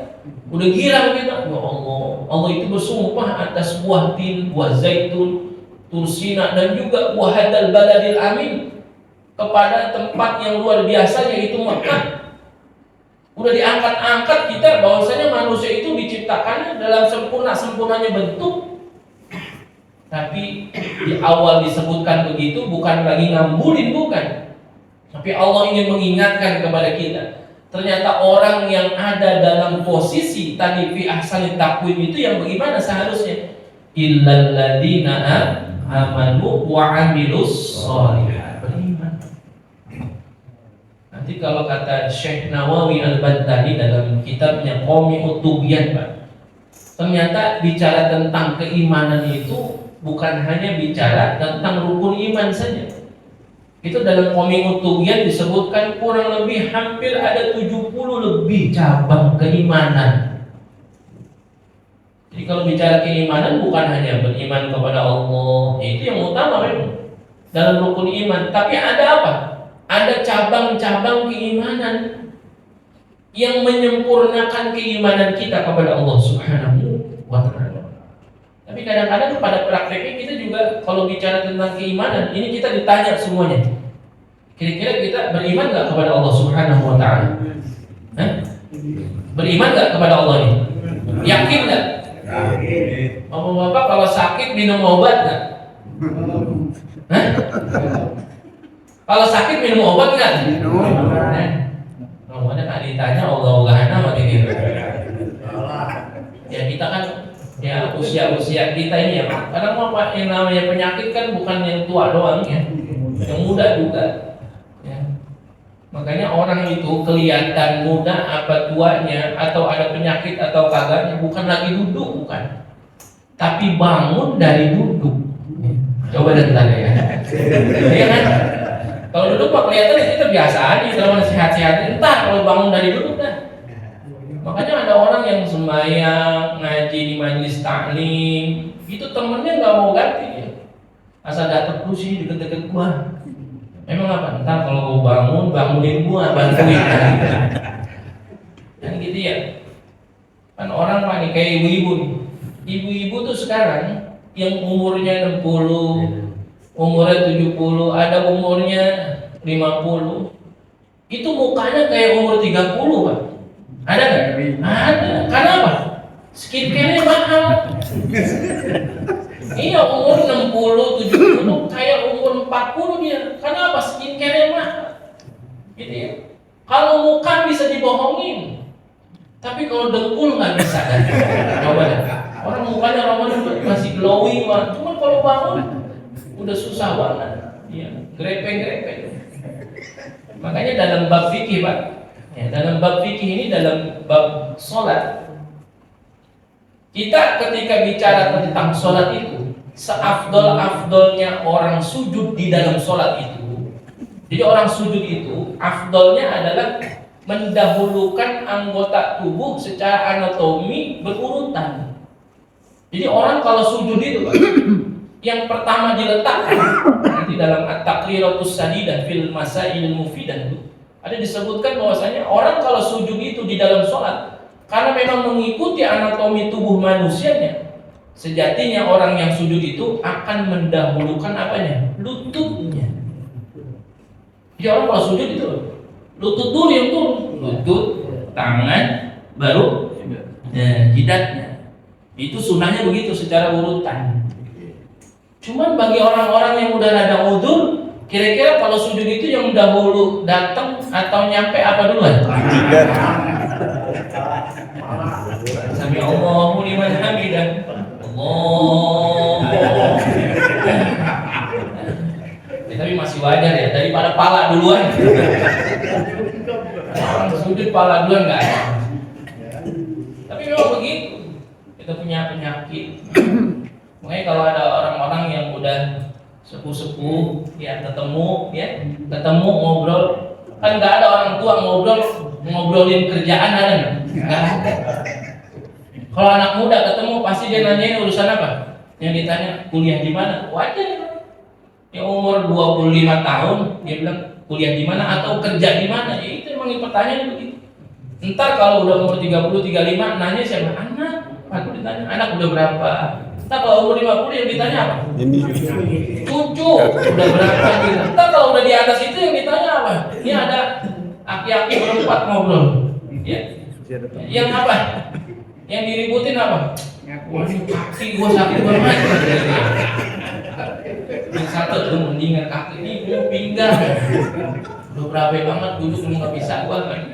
Udah girang kita. Ya Allah. Allah itu bersumpah atas buah tin, buah zaitun, tursina dan juga buah hadzal baladil amin kepada tempat yang luar biasa yaitu Mekah. Udah diangkat-angkat kita bahwasanya manusia itu diciptakannya dalam sempurnanya bentuk. Tapi di awal disebutkan begitu bukan lagi ngambulin, bukan. Tapi Allah ingin mengingatkan kepada kita. Ternyata orang yang ada dalam posisi tadi fi ahsani taqwim itu yang bagaimana seharusnya? Illal ladzina amanu wa 'amilus shalihat. Beriman. Nanti kalau kata Syekh Nawawi Al-Bantani dalam kitabnya Qawmi'ut Tughyan, Pak, ternyata bicara tentang keimanan itu bukan hanya bicara tentang rukun iman saja. Itu dalam Qawmi'ut Tughyan disebutkan kurang lebih hampir ada 70 lebih cabang keimanan. Jadi kalau bicara keimanan bukan hanya beriman kepada Allah, itu yang utama memang dalam rukun iman. Tapi ada apa? Ada cabang-cabang keimanan yang menyempurnakan keimanan kita kepada Allah Subhanahu wa ta'ala. Tapi kadang-kadang pada prakteknya kita juga kalau bicara tentang keimanan, ini kita ditanya semuanya. Kira-kira kita beriman gak kepada Allah Subhanahu wa ta'ala? Beriman gak kepada Allah ini? Yakin gak? Bapak-bapak kalau sakit minum obat gak? Kalau sakit minum obat nggak? Minum. Namanya tak ditanya Allah-Allahan sama kita. Ya kita kan ya usia-usia kita ini ya Pak. Kadang apa yang namanya penyakit kan bukan yang tua doang ya, yang muda juga. Ya. Makanya orang itu kelihatan muda apa tuanya atau ada penyakit atau kagaknya bukan lagi duduk, bukan, tapi bangun dari duduk. Coba dan tanya ya. Iya kan? Kalau duduk pak kelihatan kita biasa aja, kalau sehat-sehat. Entar kalau bangun dari duduk dah. Makanya ada orang yang sembahyang, ngaji di majelis taklim, itu temennya nggak mau ganti ya. Asal datang terus sih deket-deket gua. Emang apa? Entar kalau gua bangunin gua, bantuin. Dan gitu ya. Kan orang pak nih kayak ibu-ibu nih. Ibu-ibu tuh sekarang yang umurnya 60, umurnya 70, ada umurnya 50. Itu mukanya kayak umur 30, Pak. Ada nggak? Ada. Karena apa? Skincare-nya mahal. Iya, umur 60, 70 kayak umur 40 dia. Karena apa? Skincare-nya mahal. Gitu ya. Kalau muka bisa dibohongin, tapi kalau dengkul nggak bisa kan? Coba deh. Orang mukanya Ramadan masih glowing banget. Cuma kalau bangun udah susah banget. Iya, grepe-grepe. Makanya dalam bab fikih, Pak. Ya, dalam bab fikih ini, dalam bab sholat, kita ketika bicara tentang sholat itu, seafdol-afdolnya orang sujud di dalam sholat itu. Jadi orang sujud itu, afdolnya adalah mendahulukan anggota tubuh secara anatomi berurutan. Jadi orang kalau sujud itu, Pak, yang pertama diletakkan nanti dalam at-taqriratus sadidah fil masail mufidah itu ada disebutkan bahwasanya orang kalau sujud itu di dalam sholat karena memang mengikuti anatomi tubuh manusianya, sejatinya orang yang sujud itu akan mendahulukan apanya? Lututnya. Jadi orang kalau sujud itu lutut dulu yang turun, lutut, tangan, baru jidatnya. Itu sunnahnya begitu secara urutan. Cuman bagi orang-orang yang udah ada udzur, kira-kira kalau sujud itu yang dahulu datang atau nyampe apa duluan? Jidat. Sami Allahu liman hamidah. Allah. Ya, tapi masih wajar ya, daripada pala duluan. Orang sujud pala duluan nggak ada. Tapi memang begitu. Kita punya penyakit. Makanya kalau ada orang-orang yang udah sepuh-sepuh, ya ketemu ngobrol, kan nggak ada orang tua ngobrolin kerjaan, ada nggak ada. Kalau anak muda ketemu pasti dia nanyain urusan apa? Yang ditanya kuliah di mana? Wajar. Yang umur 25 tahun dia bilang kuliah di mana atau kerja di mana? Ya itu emang pertanyaannya begitu. Ntar kalau udah umur 30, 35 nanya siapa? Anak. Aku ditanya anak udah berapa? Ntar kalau umur 50 yang ditanya apa? Cucu udah berapa gitu. Ntar kalau udah di atas itu yang ditanya apa? Ini ada aki-aki berempat ngobrol. Ya. Yang apa? Yang diributin apa? Waduh, kaki gua sakit banget. Yang satu tuh mendingan kaki ini gua pinggang. Udah berapa banget duduk lu nggak bisa gua kan.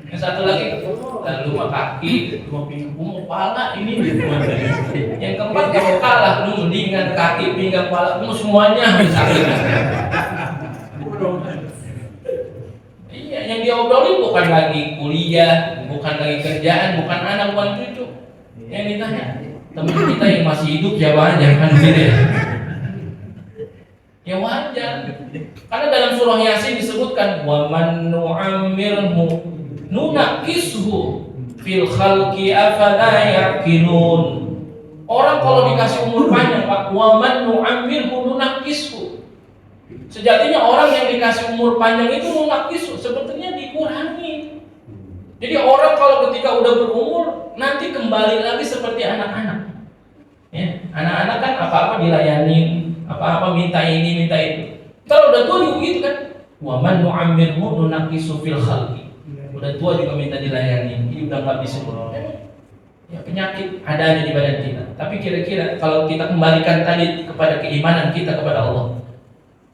Yang satu lagi, lalu mah kaki, gua pinggang, gua mau pala ini. Yang keempat gak kalah, lu mendingan kaki, pinggang, pala, lu semuanya sakit. Iya, yang diobrolin bukan lagi kuliah, bukan lagi kerjaan, bukan anak, bukan cucu. Yang ditanya, teman kita yang masih hidup siapa aja kan gitu ya. Ya wajar. Karena dalam surah Yasin disebutkan wa man nu'ammirhu nunakishu fil khalqi afala yaqilun. Orang kalau dikasih umur panjang, Pak, wa man nu'ammirhu nunakishu. Sejatinya orang yang dikasih umur panjang itu nunakishu, sebetulnya dikurangi. Jadi orang kalau ketika udah berumur nanti kembali lagi seperti anak-anak. Ya, anak-anak kan apa-apa dilayani, apa-apa minta ini, minta itu. Kalau udah tua juga gitu kan. Wa man nu'ammirhu nunaqisu fil khalqi. Udah tua juga minta dilayani. Ini udah enggak bisa. Ya, penyakit ada di badan kita. Tapi kira-kira kalau kita kembalikan tadi kepada keimanan kita kepada Allah.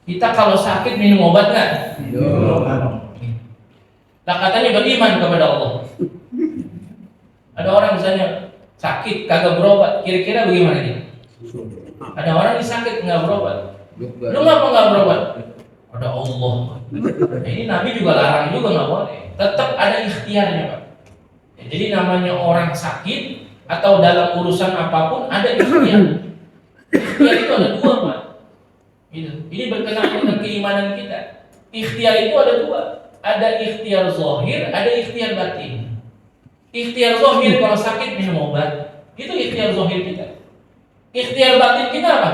Kita kalau sakit minum obat enggak? Nah, katanya beriman kepada Allah. Ada orang misalnya sakit kagak berobat, kira-kira bagaimana dia? Ada orang yang sakit nggak berobat, lu ngapa nggak berobat? Ada Allah. Nah, ini Nabi juga larang juga nggak boleh. Tetap ada ikhtiarnya, Pak. Ya, jadi namanya orang sakit atau dalam urusan apapun ada ikhtiar. Ikhtiar itu ada dua, Pak. Gitu. Ini berkenaan dengan keimanan kita. Ikhtiar itu ada dua. Ada ikhtiar zahir, ada ikhtiar batin. Ikhtiar zahir kalau sakit minum obat, itu ikhtiar zahir kita. Ikhtiar batin kita apa?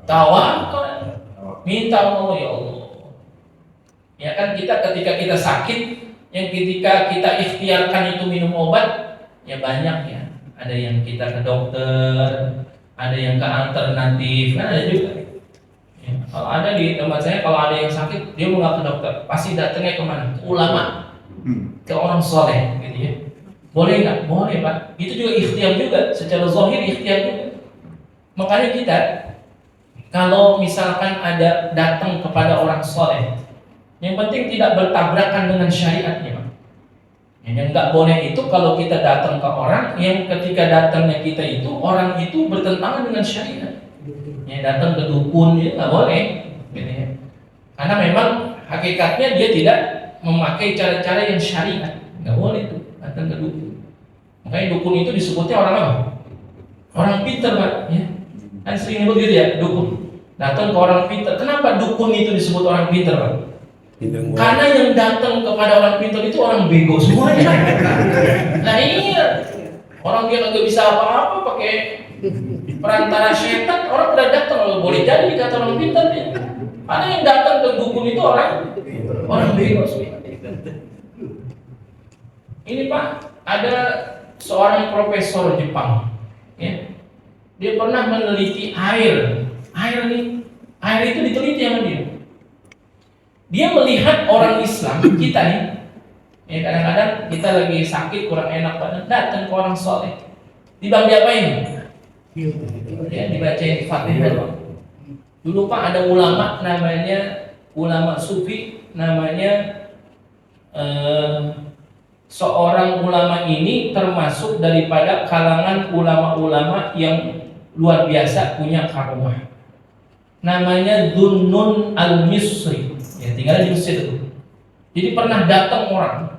Tawakal, minta Allah, ya Allah. Ya kan kita ketika kita sakit, yang ketika kita ikhtiarkan itu minum obat, ya banyak ya. Ada yang kita ke dokter, ada yang ke alternatif, kan ada juga. Ya, kalau ada di tempat saya, kalau ada yang sakit, dia mau nggak ke dokter, pasti datangnya kemana? Ke ulama, ke orang soleh, gitu ya. Boleh nggak? Boleh Pak. Itu juga ikhtiar juga, secara zahir ikhtiar juga. Makanya kita, kalau misalkan ada datang kepada orang soleh, yang penting tidak bertabrakan dengan syariatnya, Pak. Yang nggak boleh itu kalau kita datang ke orang yang ketika datangnya kita itu orang itu bertentangan dengan syariat. Yang datang ke dukun ya nggak boleh, gitu ya. Karena memang hakikatnya dia tidak memakai cara-cara yang syariat, nggak boleh tuh datang ke dukun. Makanya dukun itu disebutnya orang apa? Orang pintar, Pak. Ya. Kan sering begitu ya dukun. Datang ke orang pintar. Kenapa dukun itu disebut orang pintar, Pak? Karena yang datang kepada orang pintar itu orang bego semuanya. Nah iya, orang dia nggak bisa apa-apa pakai perantara setan, orang udah datang kalau boleh jadi kata orang pintar ya. Karena yang datang ke dukun itu orang bego semuanya. Ini Pak, ada seorang profesor Jepang, ya. Dia pernah meneliti air itu diteliti sama dia. Dia melihat orang Islam kita nih, ya kadang-kadang kita lagi sakit kurang enak badan, datang ke orang soleh, diapain? Ya dibacain Fatihah. Dulu Pak ada ulama namanya ulama sufi, namanya seorang ulama ini termasuk daripada kalangan ulama-ulama yang luar biasa punya karomah. Namanya Dhunnun al-Misri. Ya, tinggal di Mesir itu. Jadi pernah datang orang.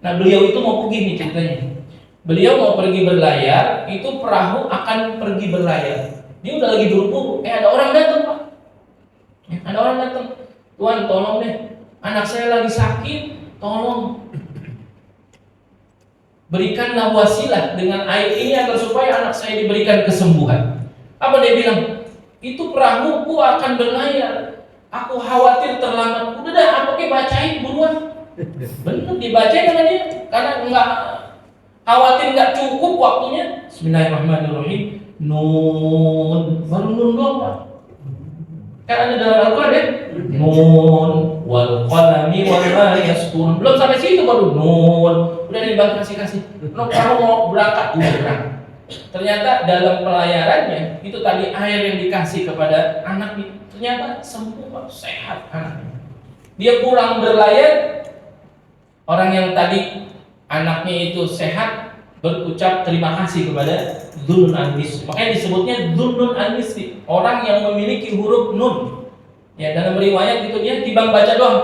Nah beliau itu mau pergi nih ceritanya. Beliau mau pergi berlayar, itu perahu akan pergi berlayar. Dia udah lagi buru-buru. Ada orang datang Pak. Ya, ada orang datang. Tuan tolong deh, anak saya lagi sakit, tolong berikanlah wasilah dengan air ini agar supaya anak saya diberikan kesembuhan. Apa dia bilang? Itu perahuku akan berlayar. Aku khawatir terlambat. Udah dah, apa ke bacain buruan. Benar dibacain sama dia. Karena enggak khawatir enggak cukup waktunya. Bismillahirrahmanirrahim. Nun, baru nun doang Pak. Kan ada dalam Al-Quran ya. Nun wal qalami wa ma yasturun. Belum sampai situ baru nun. Udah dibahas kasih. Kalau mau berangkat udah berangkat. Ternyata dalam pelayarannya itu tadi air yang dikasih kepada anak itu ternyata sembuh Pak, sehat anaknya. Dia pulang berlayar, orang yang tadi anaknya itu sehat berucap terima kasih kepada Dhunnun al-Misri. Makanya disebutnya Dhunnun al-Misri, orang yang memiliki huruf nun. Ya dalam riwayat itu dia timbang baca doang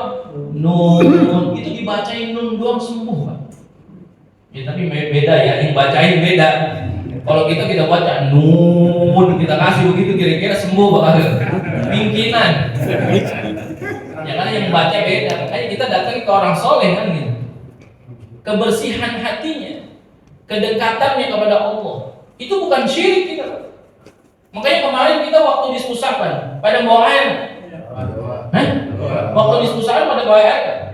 nun, itu dibacain nun doang sembuh Pak. Ya tapi beda ya, yang bacain beda. Kalau kita baca nun, kita kasih begitu kira-kira sembuh bakal pingkinan. Ya karena yang baca beda. Makanya kita datang ke orang soleh kan gitu. Kebersihan hatinya, kedekatannya kepada Allah, itu bukan syirik kita. Makanya kemarin kita waktu diskusapan pada bawa air. Waktu diskusapan pada bawa air.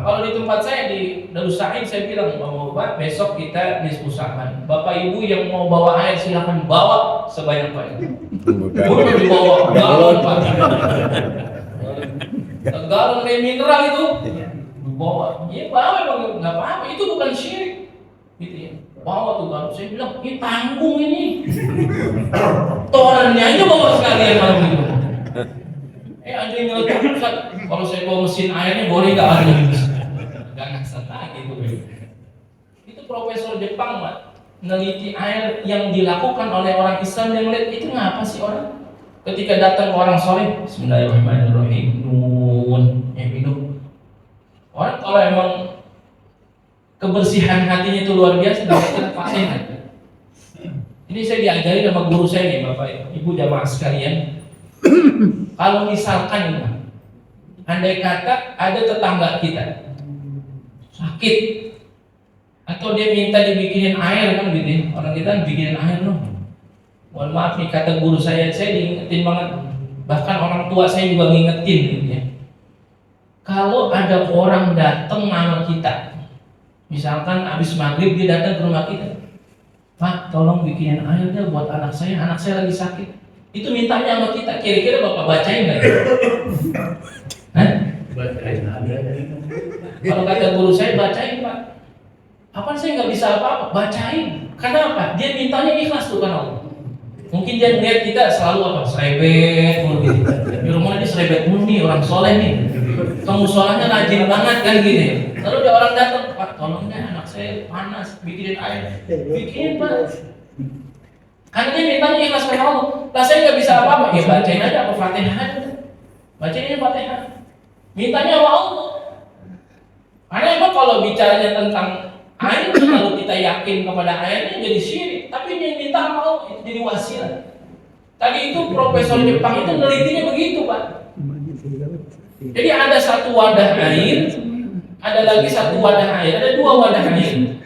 Kalau di tempat saya di Darussain saya bilang Bapak besok kita diskusapan. Bapak Ibu yang mau bawa air silakan bawa sebanyak-banyaknya. Boleh dibawa galon Pak. Galon air mineral itu bawa. Ya bawa emang nggak apa-apa. Itu bukan syirik. Gitu ya. Bawa tuh galon. Saya bilang ini tanggung ini. Torannya aja bawa sekalian malam itu. Ada yang nyeletuk kalau saya bawa mesin airnya boleh nggak ada? Jangan santai gitu. Itu profesor Jepang Pak, meneliti air yang dilakukan oleh orang Islam yang lihat itu ngapa sih orang? Ketika datang ke orang soleh, Bismillahirrahmanirrahim, nun, minum. Orang kalau emang kebersihan hatinya itu luar biasa, dapat Fatihah. Ini saya diajari sama guru saya nih Bapak Ibu jamaah sekalian. Kalau misalkan andai kata ada tetangga kita sakit atau dia minta dibikinin air kan gitu, orang kita bikinin air loh. Mohon maaf nih kata guru saya diingetin banget. Bahkan orang tua saya juga ngingetin gitu ya. Kalau ada orang datang sama kita, misalkan habis maghrib dia datang ke rumah kita, Pak, tolong bikinin airnya buat anak saya lagi sakit. Itu mintanya sama kita, kira-kira Bapak bacain nggak? Hah? Bacain ada. Kalau kata guru saya, bacain Pak. Apa saya nggak bisa apa-apa? Bacain. Kenapa? Dia mintanya ikhlas tuh kan Allah. Mungkin dia melihat kita selalu apa? Serebet mulu gitu. Di rumah dia serebet mulu nih, orang soleh nih. Kamu solehnya rajin banget kan gini. Lalu dia orang datang, Pak tolong deh anak saya panas, bikinin air. Bikinin Pak. Karena dia mintanya ikhlas karena Allah. Lah saya nggak bisa apa-apa, ya bacain aja apa Fatihah aja. Bacain aja Fatihah. Mintanya sama Allah. Karena emang kalau bicaranya tentang air, kalau kita yakin kepada airnya jadi syirik. Tapi yang minta sama Allah itu jadi wasilah. Tadi itu profesor Jepang itu nelitinya begitu Pak. Jadi ada satu wadah air, ada lagi satu wadah air, ada dua wadah air.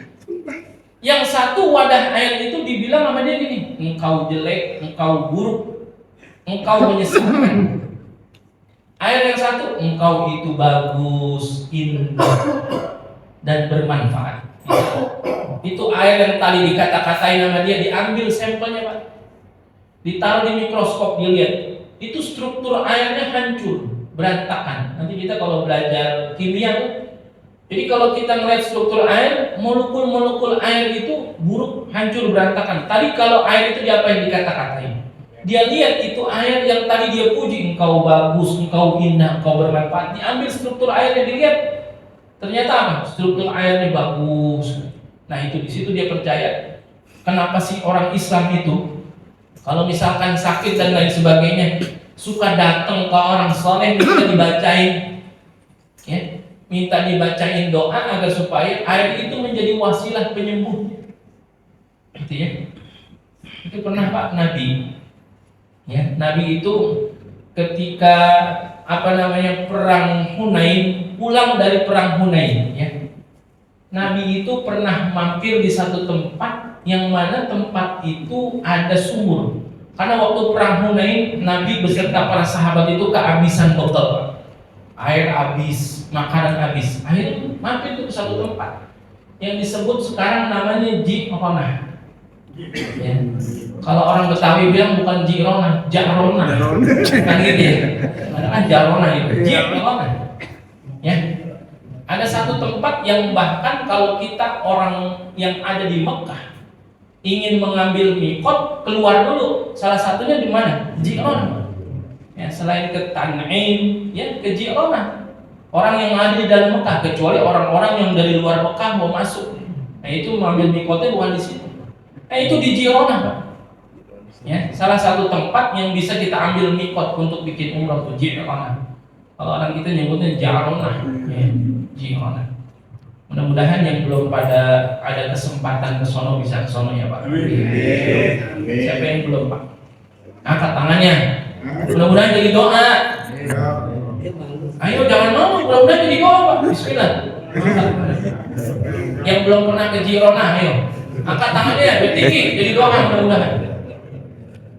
Yang satu wadah air itu dibilang sama dia gini, engkau jelek, engkau buruk, engkau menyesatkan. Air yang satu, engkau itu bagus, indah, dan bermanfaat. Itu air yang tadi dikata-katain sama dia, diambil sampelnya Pak, ditaruh di mikroskop, dilihat, itu struktur airnya hancur, berantakan. Nanti kita kalau belajar kimia, jadi kalau kita ngeliat struktur air, molekul-molekul air itu buruk, hancur, berantakan. Tadi kalau air itu dia apa yang dikata-katain? Dia lihat itu air yang tadi dia puji, engkau bagus, engkau indah, engkau bermanfaat. Diambil struktur airnya, dilihat, ternyata apa? Struktur airnya bagus. Nah itu di situ dia percaya. Kenapa sih orang Islam itu kalau misalkan sakit dan lain sebagainya suka datang ke orang soleh minta dibacain, ya, minta dibacain doa agar supaya air itu menjadi wasilah penyembuh. Gitu ya. Itu pernah Pak Nabi. Ya, Nabi itu ketika perang Hunain, pulang dari perang Hunain, ya. Nabi itu pernah mampir di satu tempat yang mana tempat itu ada sumur. Karena waktu perang Hunain, Nabi beserta para sahabat itu kehabisan bekal. Air habis, makanan habis. Akhirnya mampir itu ke satu tempat yang disebut sekarang namanya Ji'ronah. Ya. Kalau orang Betawi bilang bukan Ji'ronah, Jarona. Kan gitu ya. Kan Jarona itu, Ji'ronah. Ya. Ada satu tempat yang bahkan kalau kita orang yang ada di Mekah ingin mengambil mikot, keluar dulu. Salah satunya di mana? Ji'ronah. Ya, selain ke Tan'im, ya ke Ji'ronah. Orang yang ada di dalam Mekah, kecuali orang-orang yang dari luar Mekah mau masuk. Nah itu mengambil mikotnya bukan di situ. Nah itu di Ji'ronah Pak. Ya, salah satu tempat yang bisa kita ambil mikot untuk bikin umrah itu Ji'ronah. Kalau orang kita nyebutnya Jarona, ya, Ji'ronah. Mudah-mudahan yang belum pada ada kesempatan ke sono bisa ke sono ya Pak. Amin. Siapa yang belum Pak? Angkat tangannya. Mudah-mudahan jadi doa. Ayo jangan malu, mudah-mudahan jadi doa Pak. Bismillah. Yang belum pernah ke Ji'ronah, ayo angkat tangannya, bertinggi, jadi doa mudah-mudahan.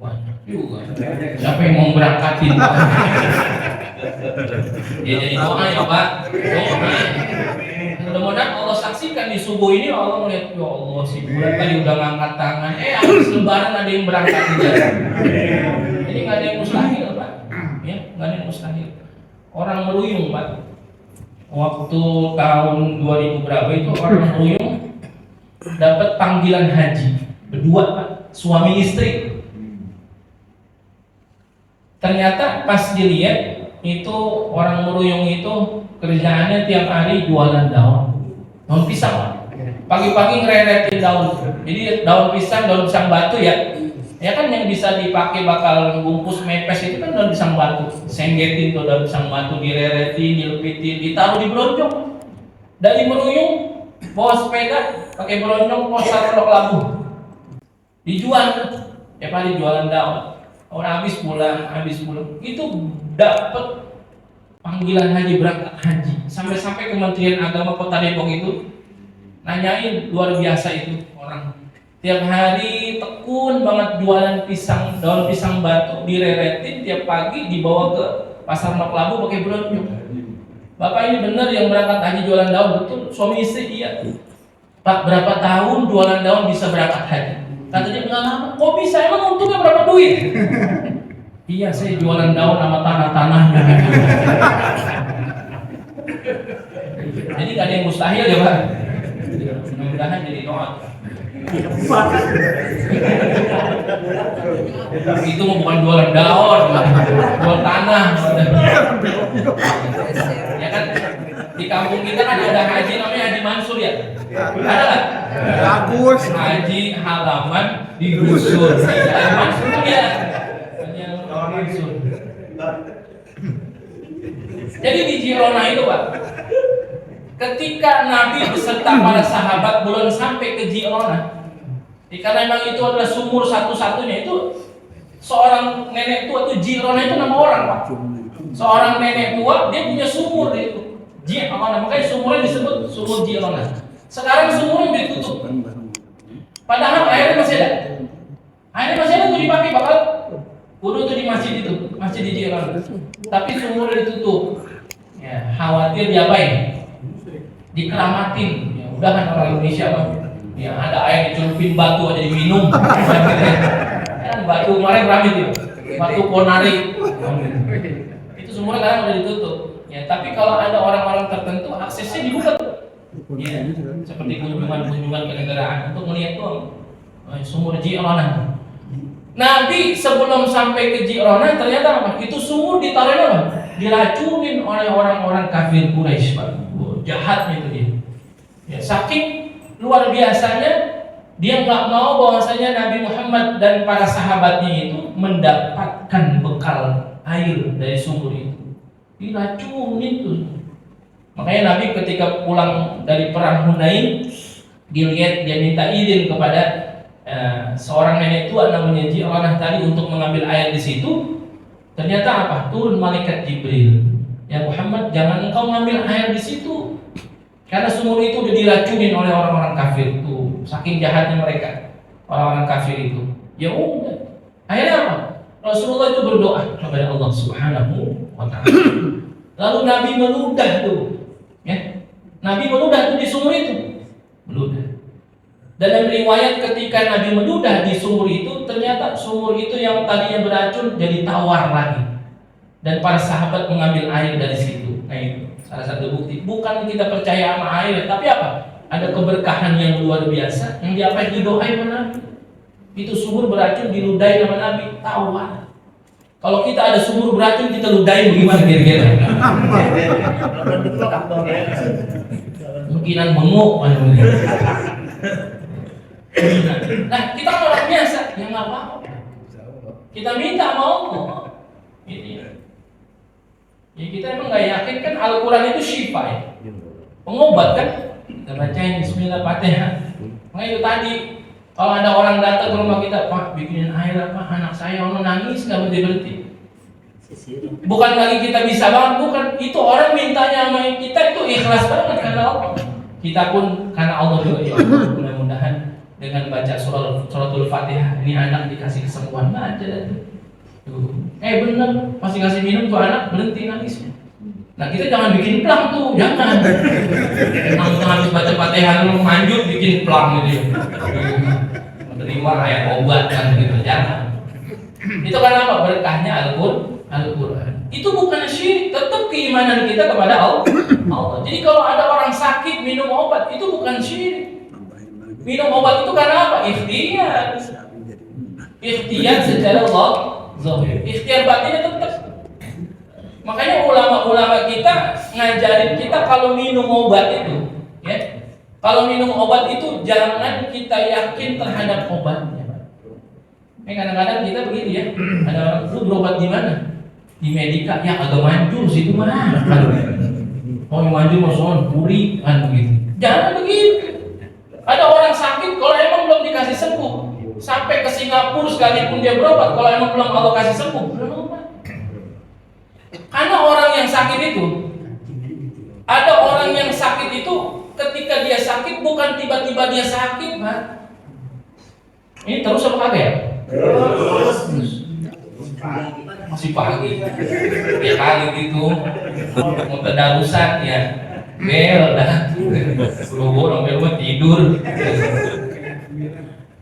Banyak juga. Siapa yang mau berangkatin? Ya jadi doa ya Pak. Doa. Mudah-mudahan Allah saksikan di subuh ini Allah melihat, ya Allah si bulan tadi udah ngangkat tangan. Habis lebaran ada yang berangkat juga. Jadi nggak ada yang mustahil Pak. Ya nggak ada yang mustahil. Orang meruyung Pak. Waktu tahun 2000 berapa itu orang meruyung dapat panggilan haji berdua Pak, suami istri. Ternyata pas dilihat itu orang meruyung itu kerjaannya tiap hari jualan daun pisang Pak. Pagi-pagi ngereretin daun. Jadi daun pisang batu ya. Ya kan yang bisa dipakai bakal bungkus mepes itu kan daun pisang batu. Senggetin tuh daun pisang batu, direretin, dilepitin, ditaruh di beronjong. Dari meruyung bawa sepeda pakai beronjong posar Pondok Labu. Dijual. Tiap hari jualan daun. Orang habis pulang. Itu dapat panggilan haji, berangkat haji. Sampai-sampai Kementerian Agama Kota Depok itu nanyain, luar biasa itu orang. Tiap hari tekun banget jualan pisang, daun pisang batu, direretin tiap pagi dibawa ke pasar Pondok Labu pakai beronjong. Bapak ini benar yang berangkat haji jualan daun? Betul, suami istri iya. Pak, berapa tahun jualan daun bisa berangkat haji? Kata dia pengalaman, kok bisa? Emang untungnya berapa duit? Iya, saya jualan daun sama tanah-tanahnya. Jadi gak ada yang mustahil ya Pak. Mudah-mudahan jadi doa. Itu mau bukan jualan daun, jual tanah. Ya kan di kampung kita kan ada haji namanya Haji Mansur ya. Ada nggak? Bagus. Haji halaman digusur. Haji Mansur ya. Mansur. Jadi di Jirona itu Pak, ketika Nabi beserta para sahabat belum sampai ke Jirona, karena memang itu adalah sumur satu-satunya, itu seorang nenek tua itu Jirona itu nama orang Pak. Seorang nenek tua dia punya sumur itu. Jirona, makanya sumurnya disebut sumur Jirona. Sekarang sumurnya ditutup. Padahal airnya masih ada. Airnya masih ada tuh dipakai bakal wudu tuh di masjid itu, masjid di Jirona. Tapi sumurnya ditutup. Ya, khawatir diapain? Dikeramatin. Ya, udah kan orang Indonesia Bang. Ya, ada air dicelupin batu aja diminum. Kan batu kemarin berapa itu? Batu Ponari. Itu sumurnya kadang udah ditutup. Ya, tapi kalau ada orang-orang tertentu aksesnya dibuka tuh. Ya, seperti kunjungan-kunjungan kenegaraan untuk melihat tuh sumur Jirona. Nabi sebelum sampai ke Jirona ternyata apa? Itu sumur ditaruhin apa? Diracunin oleh orang-orang kafir Quraisy Pak. Jahatnya itu dia. Ya, saking luar biasanya dia nggak mau bahwasanya Nabi Muhammad dan para sahabatnya itu mendapatkan bekal air dari sumur itu. Diracunin tuh. Makanya Nabi ketika pulang dari perang Hunain, dia minta izin kepada seorang nenek tua namanya Jirona tadi untuk mengambil air di situ. Ternyata apa? Turun malaikat Jibril. Ya Muhammad, jangan engkau mengambil air di situ. Karena sumur itu udah diracunin oleh orang-orang kafir itu. Saking jahatnya mereka, orang-orang kafir itu. Ya udah. Akhirnya apa? Rasulullah itu berdoa kepada Allah Subhanahu wa taala. Lalu Nabi meludah tuh. Ya. Nabi meludah tuh di sumur itu. Meludah. Dalam riwayat ketika Nabi meludah di sumur itu, ternyata sumur itu yang tadinya beracun jadi tawar lagi. Dan para sahabat mengambil air dari situ. Nah itu salah satu bukti. Bukan kita percaya sama air, tapi apa? Ada keberkahan yang luar biasa yang diapain didoain sama Nabi. Itu sumur beracun diludahin sama Nabi, tawar. Kalau kita ada sumur beracun kita ludahin gimana kira-kira? Mungkinan bengok. Nah, kita orang biasa yang nggak mau. Kita minta mau. Ini. Ya kita emang nggak yakin kan Al-Quran itu syifa ya, pengobat kan. Kita bacain Bismillah-Fatihah. Makanya itu tadi kalau ada orang datang ke rumah kita, Pak bikinin air apa? Anak saya orang nangis nggak berhenti. Bukan lagi kita bisa banget, bukan. Itu orang mintanya sama kita itu ikhlas banget karena Allah. Kita pun karena Allah juga ya Allah. Mudah-mudahan dengan baca suratul Fatihah ini anak dikasih kesembuhan aja tuh. Bener, masih kasih minum tuh anak berhenti nangisnya. Nah kita jangan bikin plang tuh, jangan. Nang habis baca Fatihah lu manjut bikin plang gitu. Menerima kayak obat kan gitu, jangan. Itu karena apa? Berkahnya Al-Quran. Itu bukan syirik, tetap keimanan kita kepada Allah. Jadi kalau ada orang sakit minum obat itu bukan syirik. Minum obat itu karena apa? Ikhtiar. Ikhtiar secara zahir. Ikhtiar batinnya tetap. Makanya ulama-ulama kita ngajarin kita kalau minum obat itu, ya. Kalau minum obat itu jangan kita yakin terhadap obatnya. Kadang-kadang kita begitu ya. Ada orang itu berobat di mana? Di Medika, ya agak manjur situ mah. Oh yang manjur maksudnya puri kan begitu. Jangan begitu. Ada orang sakit kalau emang belum dikasih sembuh, sampai ke Singapura sekalipun dia berobat, kalau emang belum Allah kasih sembuh, belum obat. Karena orang yang sakit itu, ada orang yang sakit itu ketika dia sakit bukan tiba-tiba dia sakit, Pak. Ini terus apa kagak ya? Terus. Masih pagi. Ya kali gitu. Mau tadarusan ya. Bel dah. Suruh orang rumah tidur.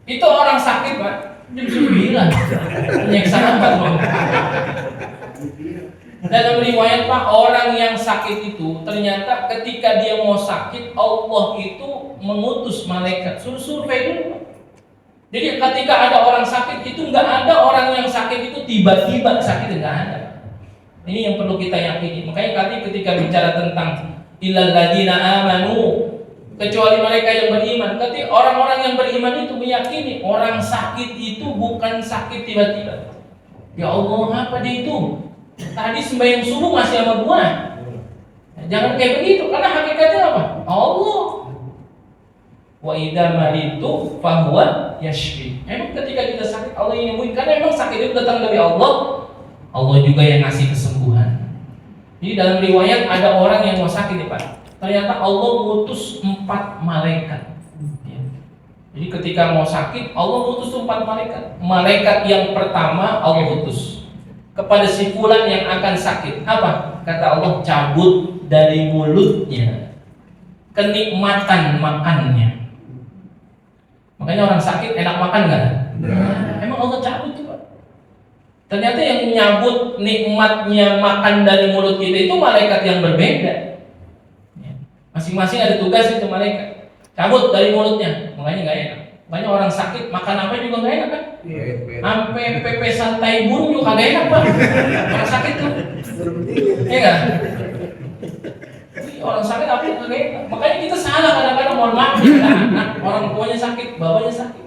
Itu orang sakit Pak, jam 9 menyiksa apa Pak? Dalam riwayat Pak, orang yang sakit itu ternyata ketika dia mau sakit, Allah itu mengutus malaikat. Survei dulu Pak. Jadi ketika ada orang sakit itu nggak ada orang yang sakit itu tiba-tiba sakit, nggak ada. Ini yang perlu kita yakini. Makanya tadi ketika bicara tentang illal ladzina amanu, kecuali mereka yang beriman. Tapi orang-orang yang beriman itu meyakini orang sakit itu bukan sakit tiba-tiba. Ya Allah, apa dia itu? Tadi sembahyang subuh masih sama gua. Jangan kayak begitu, karena hakikatnya apa? Allah. Wa idza maritu fahuwa yashfi. Emang ketika kita sakit Allah yang nyembuhin, karena emang sakit itu datang dari Allah. Allah juga yang ngasih kesembuhan. Jadi dalam riwayat ada orang yang mau sakit nih Pak. Ternyata Allah mengutus 4 malaikat. Ya. Jadi ketika mau sakit Allah mengutus 4 malaikat. Malaikat yang pertama Allah utus kepada si fulan yang akan sakit. Apa? Kata Allah, cabut dari mulutnya kenikmatan makannya. Makanya orang sakit enak makan nggak? Emang Allah cabut tuh Pak. Ternyata yang menyambut nikmatnya makan dari mulut kita itu malaikat yang berbeda. Masing-masing ada tugas itu malaikat. Cabut dari mulutnya, makanya nggak enak. Banyak orang sakit makan apa juga nggak enak kan? Sampai pepesan tai burung juga nggak enak Pak. Orang sakit tuh, iya nggak? Orang sakit apa yang nggak enak? Makanya kita salah kadang-kadang, mohon maaf nih, anak orang tuanya sakit, bapaknya sakit.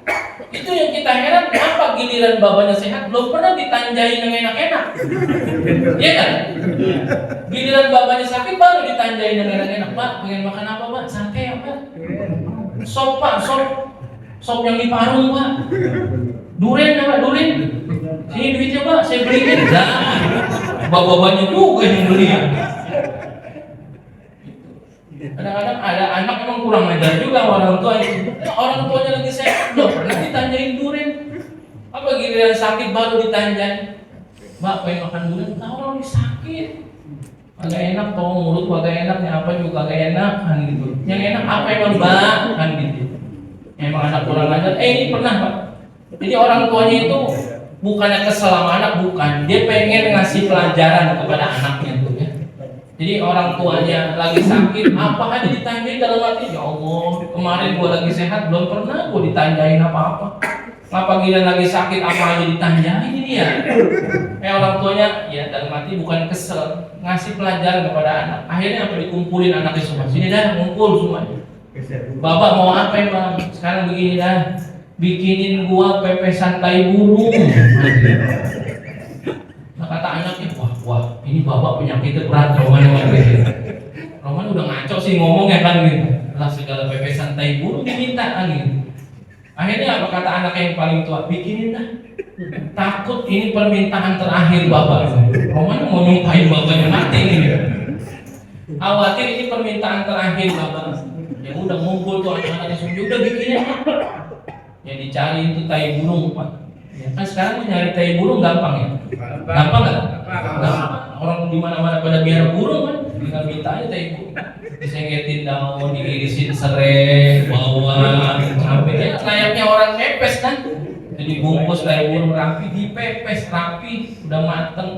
Itu yang kita heran, kenapa giliran bapaknya sehat belum pernah ditanjain yang enak-enak? Iya kan? Giliran bapaknya sakit baru ditanjain yang enak-enak. Pak, pengen makan apa Pak? Sate ya Pak? Sop Pak, sop yang di Parung Pak. Duren ya Pak, duren. Sini duitnya Pak, saya beliin. Jangan. Bapak-bapaknya juga yang beli. Kadang-kadang ada anak emang kurang ajar juga orang tua itu. Orang tuanya lagi sehat, belum pernah ditanjain duren. Apa giliran sakit baru ditanjain? Mbak, pengen makan duren? Tahu orang lagi sakit. Agak enak toh, mulut agak enak, apa juga agak enak kan gitu. Yang enak apa emang Mbak kan gitu. Emang anak kurang ajar. Ini pernah Pak. Jadi orang tuanya itu bukannya kesel sama anak, bukan. Dia pengen ngasih pelajaran kepada anaknya tuh ya. Jadi orang tuanya lagi sakit, apa aja ditanyain dalam hati, ya Allah, kemarin gua lagi sehat, belum pernah gua ditanyain apa-apa. Ngapa gila lagi sakit, apa aja ditanyain ini ya? Orang tuanya, ya dalam hati bukan kesel, ngasih pelajaran kepada anak. Akhirnya apa, dikumpulin anaknya semua. Sini dah, ngumpul semuanya. Bapak mau apa ya Bang? Sekarang begini dah, bikinin gua pepesan tai burung. Kata anaknya, wah, ini bapak penyakitnya berat, Roman udah ngaco sih ngomongnya kan gitu. Lah segala pepesan tai burung diminta kan gitu. Akhirnya apa kata anak yang paling tua, bikinin dah. Takut ini permintaan terakhir bapak. Roman mau nyumpahin bapaknya mati nih. Khawatir ini permintaan terakhir bapak. Ya udah ngumpul tuh anak-anaknya semua, udah bikinin. Ya dicari itu tai burung Pak. Ya, kan sekarang nyari tai burung gampang ya? Gampang nggak? Gampang. Orang di mana-mana pada biara burung kan, tinggal minta aja tai burung. Disengetin daun, diirisin serai, bawang, cabai. Ya, layaknya orang pepes kan? Jadi bungkus tai burung rapi, dipepes rapi, udah mateng.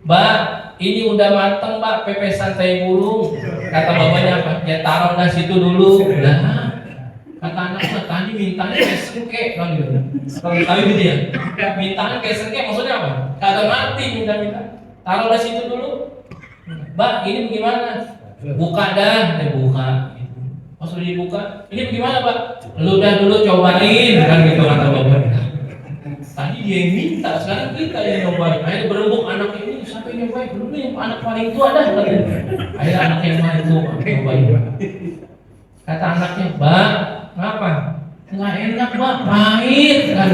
Mbak, ini udah mateng Mbak, pepesan tai burung. Kata bapaknya apa? Ya taruh di situ dulu. Nah, kata anaknya tadi mintanya kayak sengke kan gitu. Kalau tahu gitu ya, mintanya kayak sengke maksudnya apa? Kagak mati minta. Taruh di situ dulu. Mbak, ini bagaimana? Buka dah, buka. Pas udah dibuka, ini bagaimana Pak? Lu dah dulu cobain kan gitu kata bapak. Tadi dia yang minta, sekarang kita yang nyobain. Akhirnya berembuk anak ini sampai nyobain. Dulu yang anak paling tua dah. Akhirnya anak yang paling tua nyobain. Kata anaknya, Mbak, kenapa? Nggak enak Mbak, pahit kan?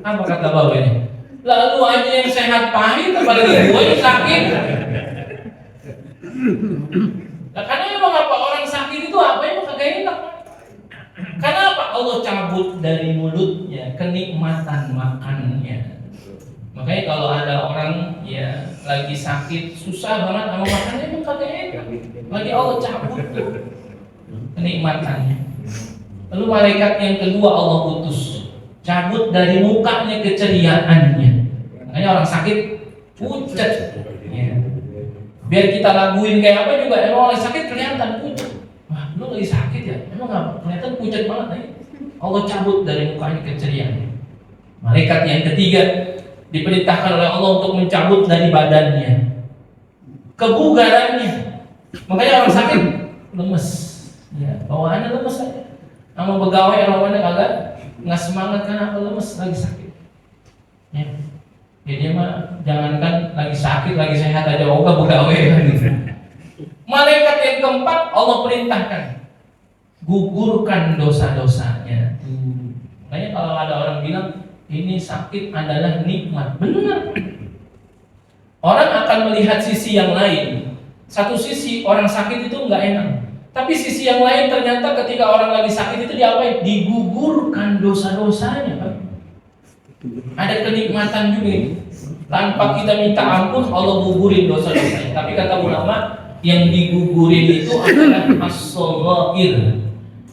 Apa kata bapaknya? Lalu aja yang sehat pahit, apalagi gue yang sakit. Nah, karena emang apa orang sakit itu apa yang kagak enak? Karena apa? Allah cabut dari mulutnya kenikmatan makannya. Makanya kalau ada orang ya lagi sakit susah banget sama makannya emang kagak enak. Lagi Allah cabut tuh kenikmatannya. Lalu malaikat yang kedua Allah utus, cabut dari mukanya keceriaannya. Makanya orang sakit pucat. Ya. Biar kita laguin kayak apa juga, emang orang sakit kelihatan pucat. Wah, lu lagi sakit ya? Emang nggak kelihatan pucat banget nih. Allah cabut dari mukanya keceriaan. Malaikat yang ketiga diperintahkan oleh Allah untuk mencabut dari badannya kebugarannya. Makanya orang sakit lemes, ya bawaannya lemes aja. Sama pegawai lawannya kagak nggak semangat karena apa, lemes lagi sakit. Ya, dia mah jangankan lagi sakit, lagi sehat aja ogah pegawai kan gitu. Malaikat yang keempat Allah perintahkan gugurkan dosa-dosanya. Makanya kalau ada orang bilang ini sakit adalah nikmat, benar. Orang akan melihat sisi yang lain. Satu sisi orang sakit itu nggak enak, tapi sisi yang lain ternyata ketika orang lagi sakit itu diapain? Digugurkan dosa-dosanya. Ada kenikmatan juga ini. Tanpa kita minta ampun Allah gugurin dosa-dosanya. Tapi kata ulama yang digugurin itu adalah as-shaghair,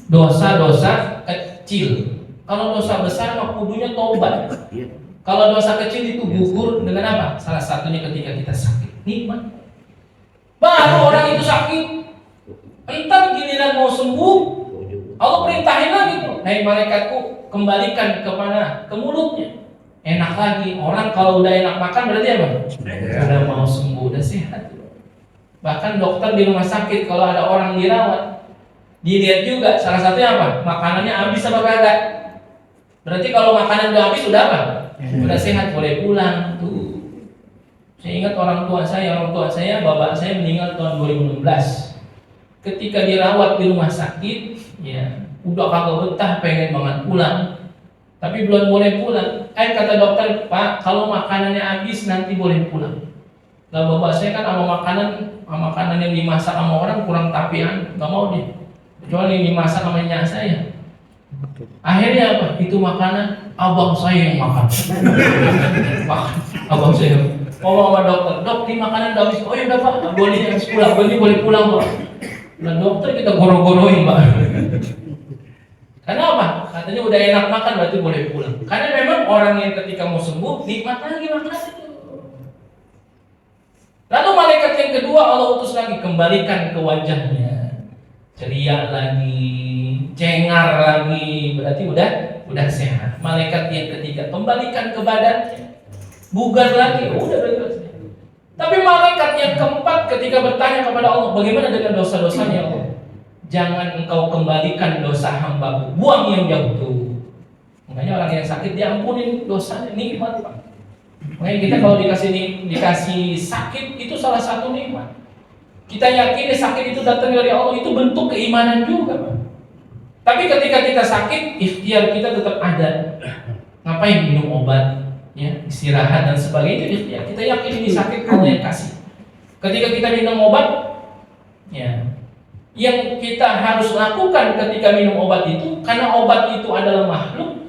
dosa-dosa kecil. Kalau dosa besar mah kudunya tobat. Kalau dosa kecil itu gugur dengan apa? Salah satunya ketika kita sakit, nikmat. Baru orang itu sakit, entar giliran mau sembuh, Allah perintahin lagi tuh, hai malaikatku kembalikan kepada ke mulutnya. Enak lagi. Orang kalau udah enak makan berarti apa? Udah mau sembuh, udah sehat. Bahkan dokter di rumah sakit kalau ada orang dirawat, dilihat juga salah satunya apa? Makanannya habis apa kagak? Berarti kalau makanan udah habis udah apa? Udah sehat, boleh pulang tuh. Saya ingat orang tua saya, bapak saya meninggal tahun 2016. Ketika dirawat di rumah sakit, ya udah kagak betah, pengen banget pulang, tapi belum boleh pulang. Kata dokter, Pak, kalau makanannya habis nanti boleh pulang. Lah bapak saya kan sama makanan yang dimasak sama orang kurang tapian, nggak mau dia. Kecuali yang dimasak sama nyak saya. Akhirnya apa? Itu makanan abang saya yang makan. Abang saya ngomong sama dokter, dok, ini makanan udah habis. Oh ya udah Pak, boleh pulang, boleh pulang Pak. Nah dokter kita goro-goroin Pak. Karena apa? Katanya udah enak makan berarti boleh pulang. Karena memang orang yang ketika mau sembuh nikmat lagi makan itu. Lalu malaikat yang kedua Allah utus lagi, kembalikan ke wajahnya, ceria lagi, cengar lagi, berarti udah sehat. Malaikat yang ketiga kembalikan ke badannya, bugar lagi, udah berarti. Tapi malaikat yang keempat ketika bertanya kepada Allah, bagaimana dengan dosa-dosanya Allah? Jangan engkau kembalikan dosa hambaku, buang yang jauh tuh. Makanya orang yang sakit diampunin dosanya, nikmat Pak. Makanya kita kalau dikasih sakit itu salah satu nikmat. Kita yakin sakit itu datang dari Allah, itu bentuk keimanan juga Pak. Tapi ketika kita sakit, ikhtiar kita tetap ada. Ngapain minum obat, ya, istirahat dan sebagainya, itu ikhtiar. Kita yakin ini sakit Allah yang kasih. Ketika kita minum obat, ya, yang kita harus lakukan ketika minum obat itu, karena obat itu adalah makhluk.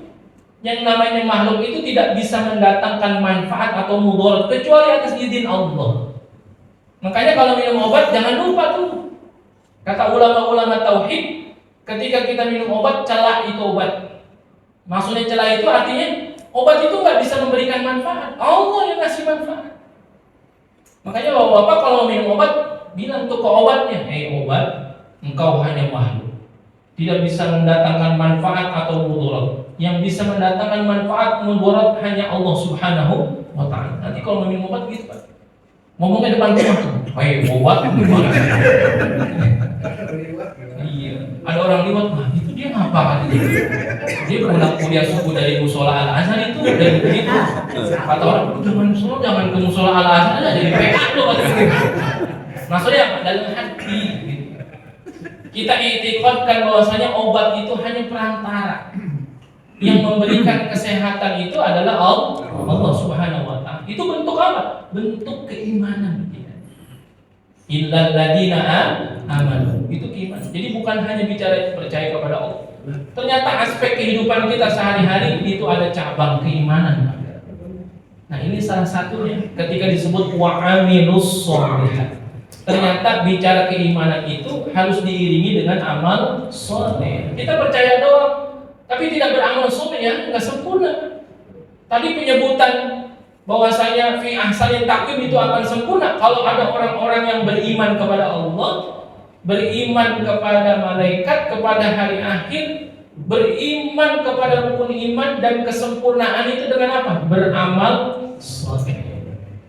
Yang namanya makhluk itu tidak bisa mendatangkan manfaat atau mudarat kecuali atas izin Allah. Makanya kalau minum obat jangan lupa tuh. Kata ulama-ulama tauhid, ketika kita minum obat, celah itu obat. Maksudnya celah itu artinya obat itu nggak bisa memberikan manfaat. Allah yang ngasih manfaat. Makanya bapak-bapak kalau minum obat bilang tuh ke obatnya, obat, engkau hanya makhluk, tidak bisa mendatangkan manfaat atau mudarat. Yang bisa mendatangkan manfaat mudarat hanya Allah Subhanahu wa Ta'ala. Nanti kalau minum obat gitu Pak, ngomongnya depan rumah tuh, obat. Iya, ada orang liwat, nah itu dia ngapa? Dia pulang kuliah subuh dari musola al-azhar itu dari begitu. Kata orang, jangan ke musola al-azhar aja, jadi PK loh. Maksudnya apa? Dalam hati. Gitu. Kita i'tiqadkan bahwasanya obat itu hanya perantara. Yang memberikan kesehatan itu adalah Allah Subhanahu wa Ta'ala. Itu bentuk apa? Bentuk keimanan kita. Illal ladzina amanu. Itu keimanan. Jadi bukan hanya bicara percaya kepada Allah. Ternyata aspek kehidupan kita sehari-hari itu ada cabang keimanan. Nah, ini salah satunya ketika disebut wa amilus sholihat. Ternyata bicara keimanan itu harus diiringi dengan amal soleh. Kita percaya doang, tapi tidak beramal soleh ya nggak sempurna. Tadi penyebutan bahwasanya fi ahsanit taqwim itu akan sempurna kalau ada orang-orang yang beriman kepada Allah, beriman kepada malaikat, kepada hari akhir, beriman kepada rukun iman, dan kesempurnaan itu dengan apa? Beramal soleh.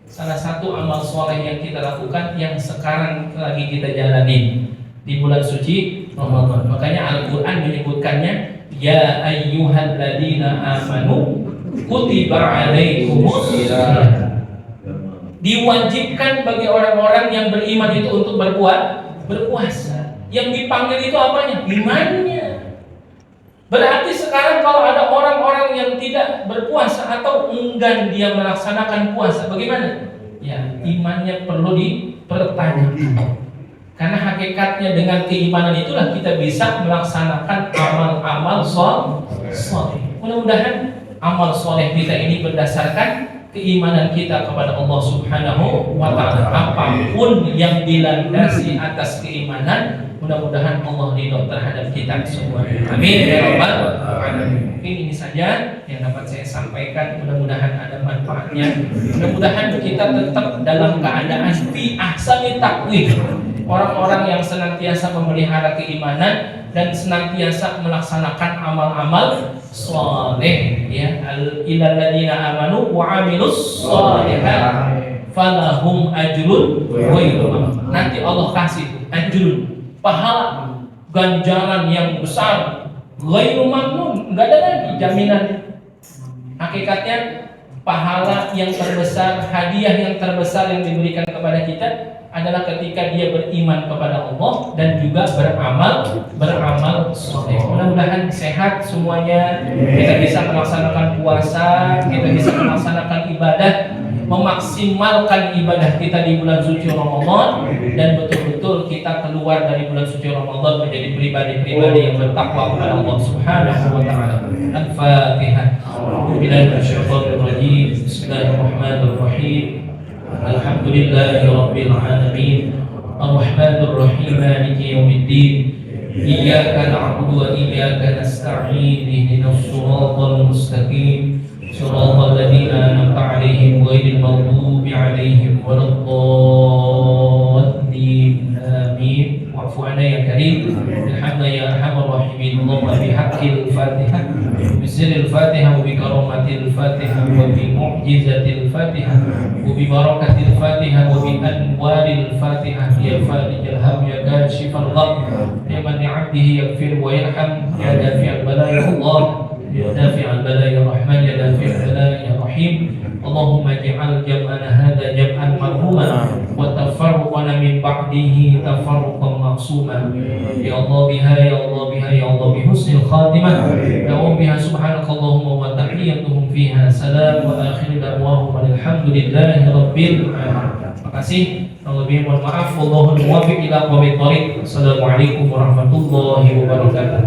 Salah satu amal soleh yang kita lakukan yang sekarang lagi kita jalani di bulan suci Ramadan. Makanya Al-Quran menyebutkannya, ya ayyuhalladzina amanu kutiba alaikumus shiyam. Diwajibkan bagi orang-orang yang beriman itu untuk berpuasa. Yang dipanggil itu apanya? Imannya. Berarti sekarang kalau ada orang-orang yang tidak berpuasa atau enggan dia melaksanakan puasa, bagaimana? Ya, imannya perlu dipertanyakan. Karena hakikatnya dengan keimanan itulah kita bisa melaksanakan amal-amal soleh. Mudah-mudahan amal soleh kita ini berdasarkan keimanan kita kepada Allah Subhanahu wa ta'ala. Apapun yang dilandasi atas keimanan, mudah-mudahan Allah ridho terhadap kita semua. Amin ya rabbal alamin. Mungkin ini saja yang dapat saya sampaikan. Mudah-mudahan ada manfaatnya. Mudah-mudahan kita tetap dalam keadaan fi ahsani taqwim. Orang-orang yang senantiasa memelihara keimanan dan senantiasa melaksanakan amal-amal soleh, ya. Illal ladzina amanu wa amilus sholihat falahum ajrun ghairu mamnun. Nanti Allah kasih ajrun, pahala, ganjaran yang besar, ghairu mamnun, enggak ada lagi jaminan. Hakikatnya pahala yang terbesar, hadiah yang terbesar yang diberikan kepada kita adalah ketika dia beriman kepada Allah dan juga beramal soleh. Mudah-mudahan sehat semuanya, kita bisa melaksanakan puasa, kita bisa melaksanakan ibadah, memaksimalkan ibadah kita di bulan suci Ramadan, dan betul-betul kita keluar dari bulan suci Ramadan menjadi pribadi-pribadi yang bertakwa kepada Allah Subhanahu wa ta'ala. Al-Fatihah. Bismillahirrahmanirrahim. Alhamdulillahi Rabbil Alamin. Ar-Rahmanir Rahim. Maliki yaumiddin. Iyyaka na'budu wa iyyaka nasta'in. Ihdinas siratal mustaqim. Siratal ladzina an'amta 'alaihim ghairil maghdubi 'alaihim waladdallin. Amin. Wa'fu 'anna ya karim. Alhamdulillah ya arhamar rahimin. Allahumma bihaqqil Fatihah, bisirril Fatihah, wa bi karamatil Fatihah, wa bi mu'jizatil Fatihah, wa bi barakatil Fatihah, wa bi anwaril Fatihah. Ya farijal ham, ya kashifal gham, ya man 'abdihi yaghfir wa yarham, ya dafi'al bala ya Allah, ya dafi'al bala ya Rahman, ya dafi'al bala ya Rahim. Allahumma ij'al jam'ana hadha jam'an marhuman wa tafarruqana min ba'dihi tafarruqan maqsuman. Ya Allah biha, ya Allah biha, ya Allah bihusnil khatimah. Ya Allah biha subhanakallahumma wa tahiyyatuhum fiha salam wa akhiru da'wahum alhamdulillahi rabbil alamin. Terima kasih. Kalau lebih mohon maaf. Wallahul muwaffiq ila aqwamit thoriq. Assalamualaikum warahmatullahi wabarakatuh.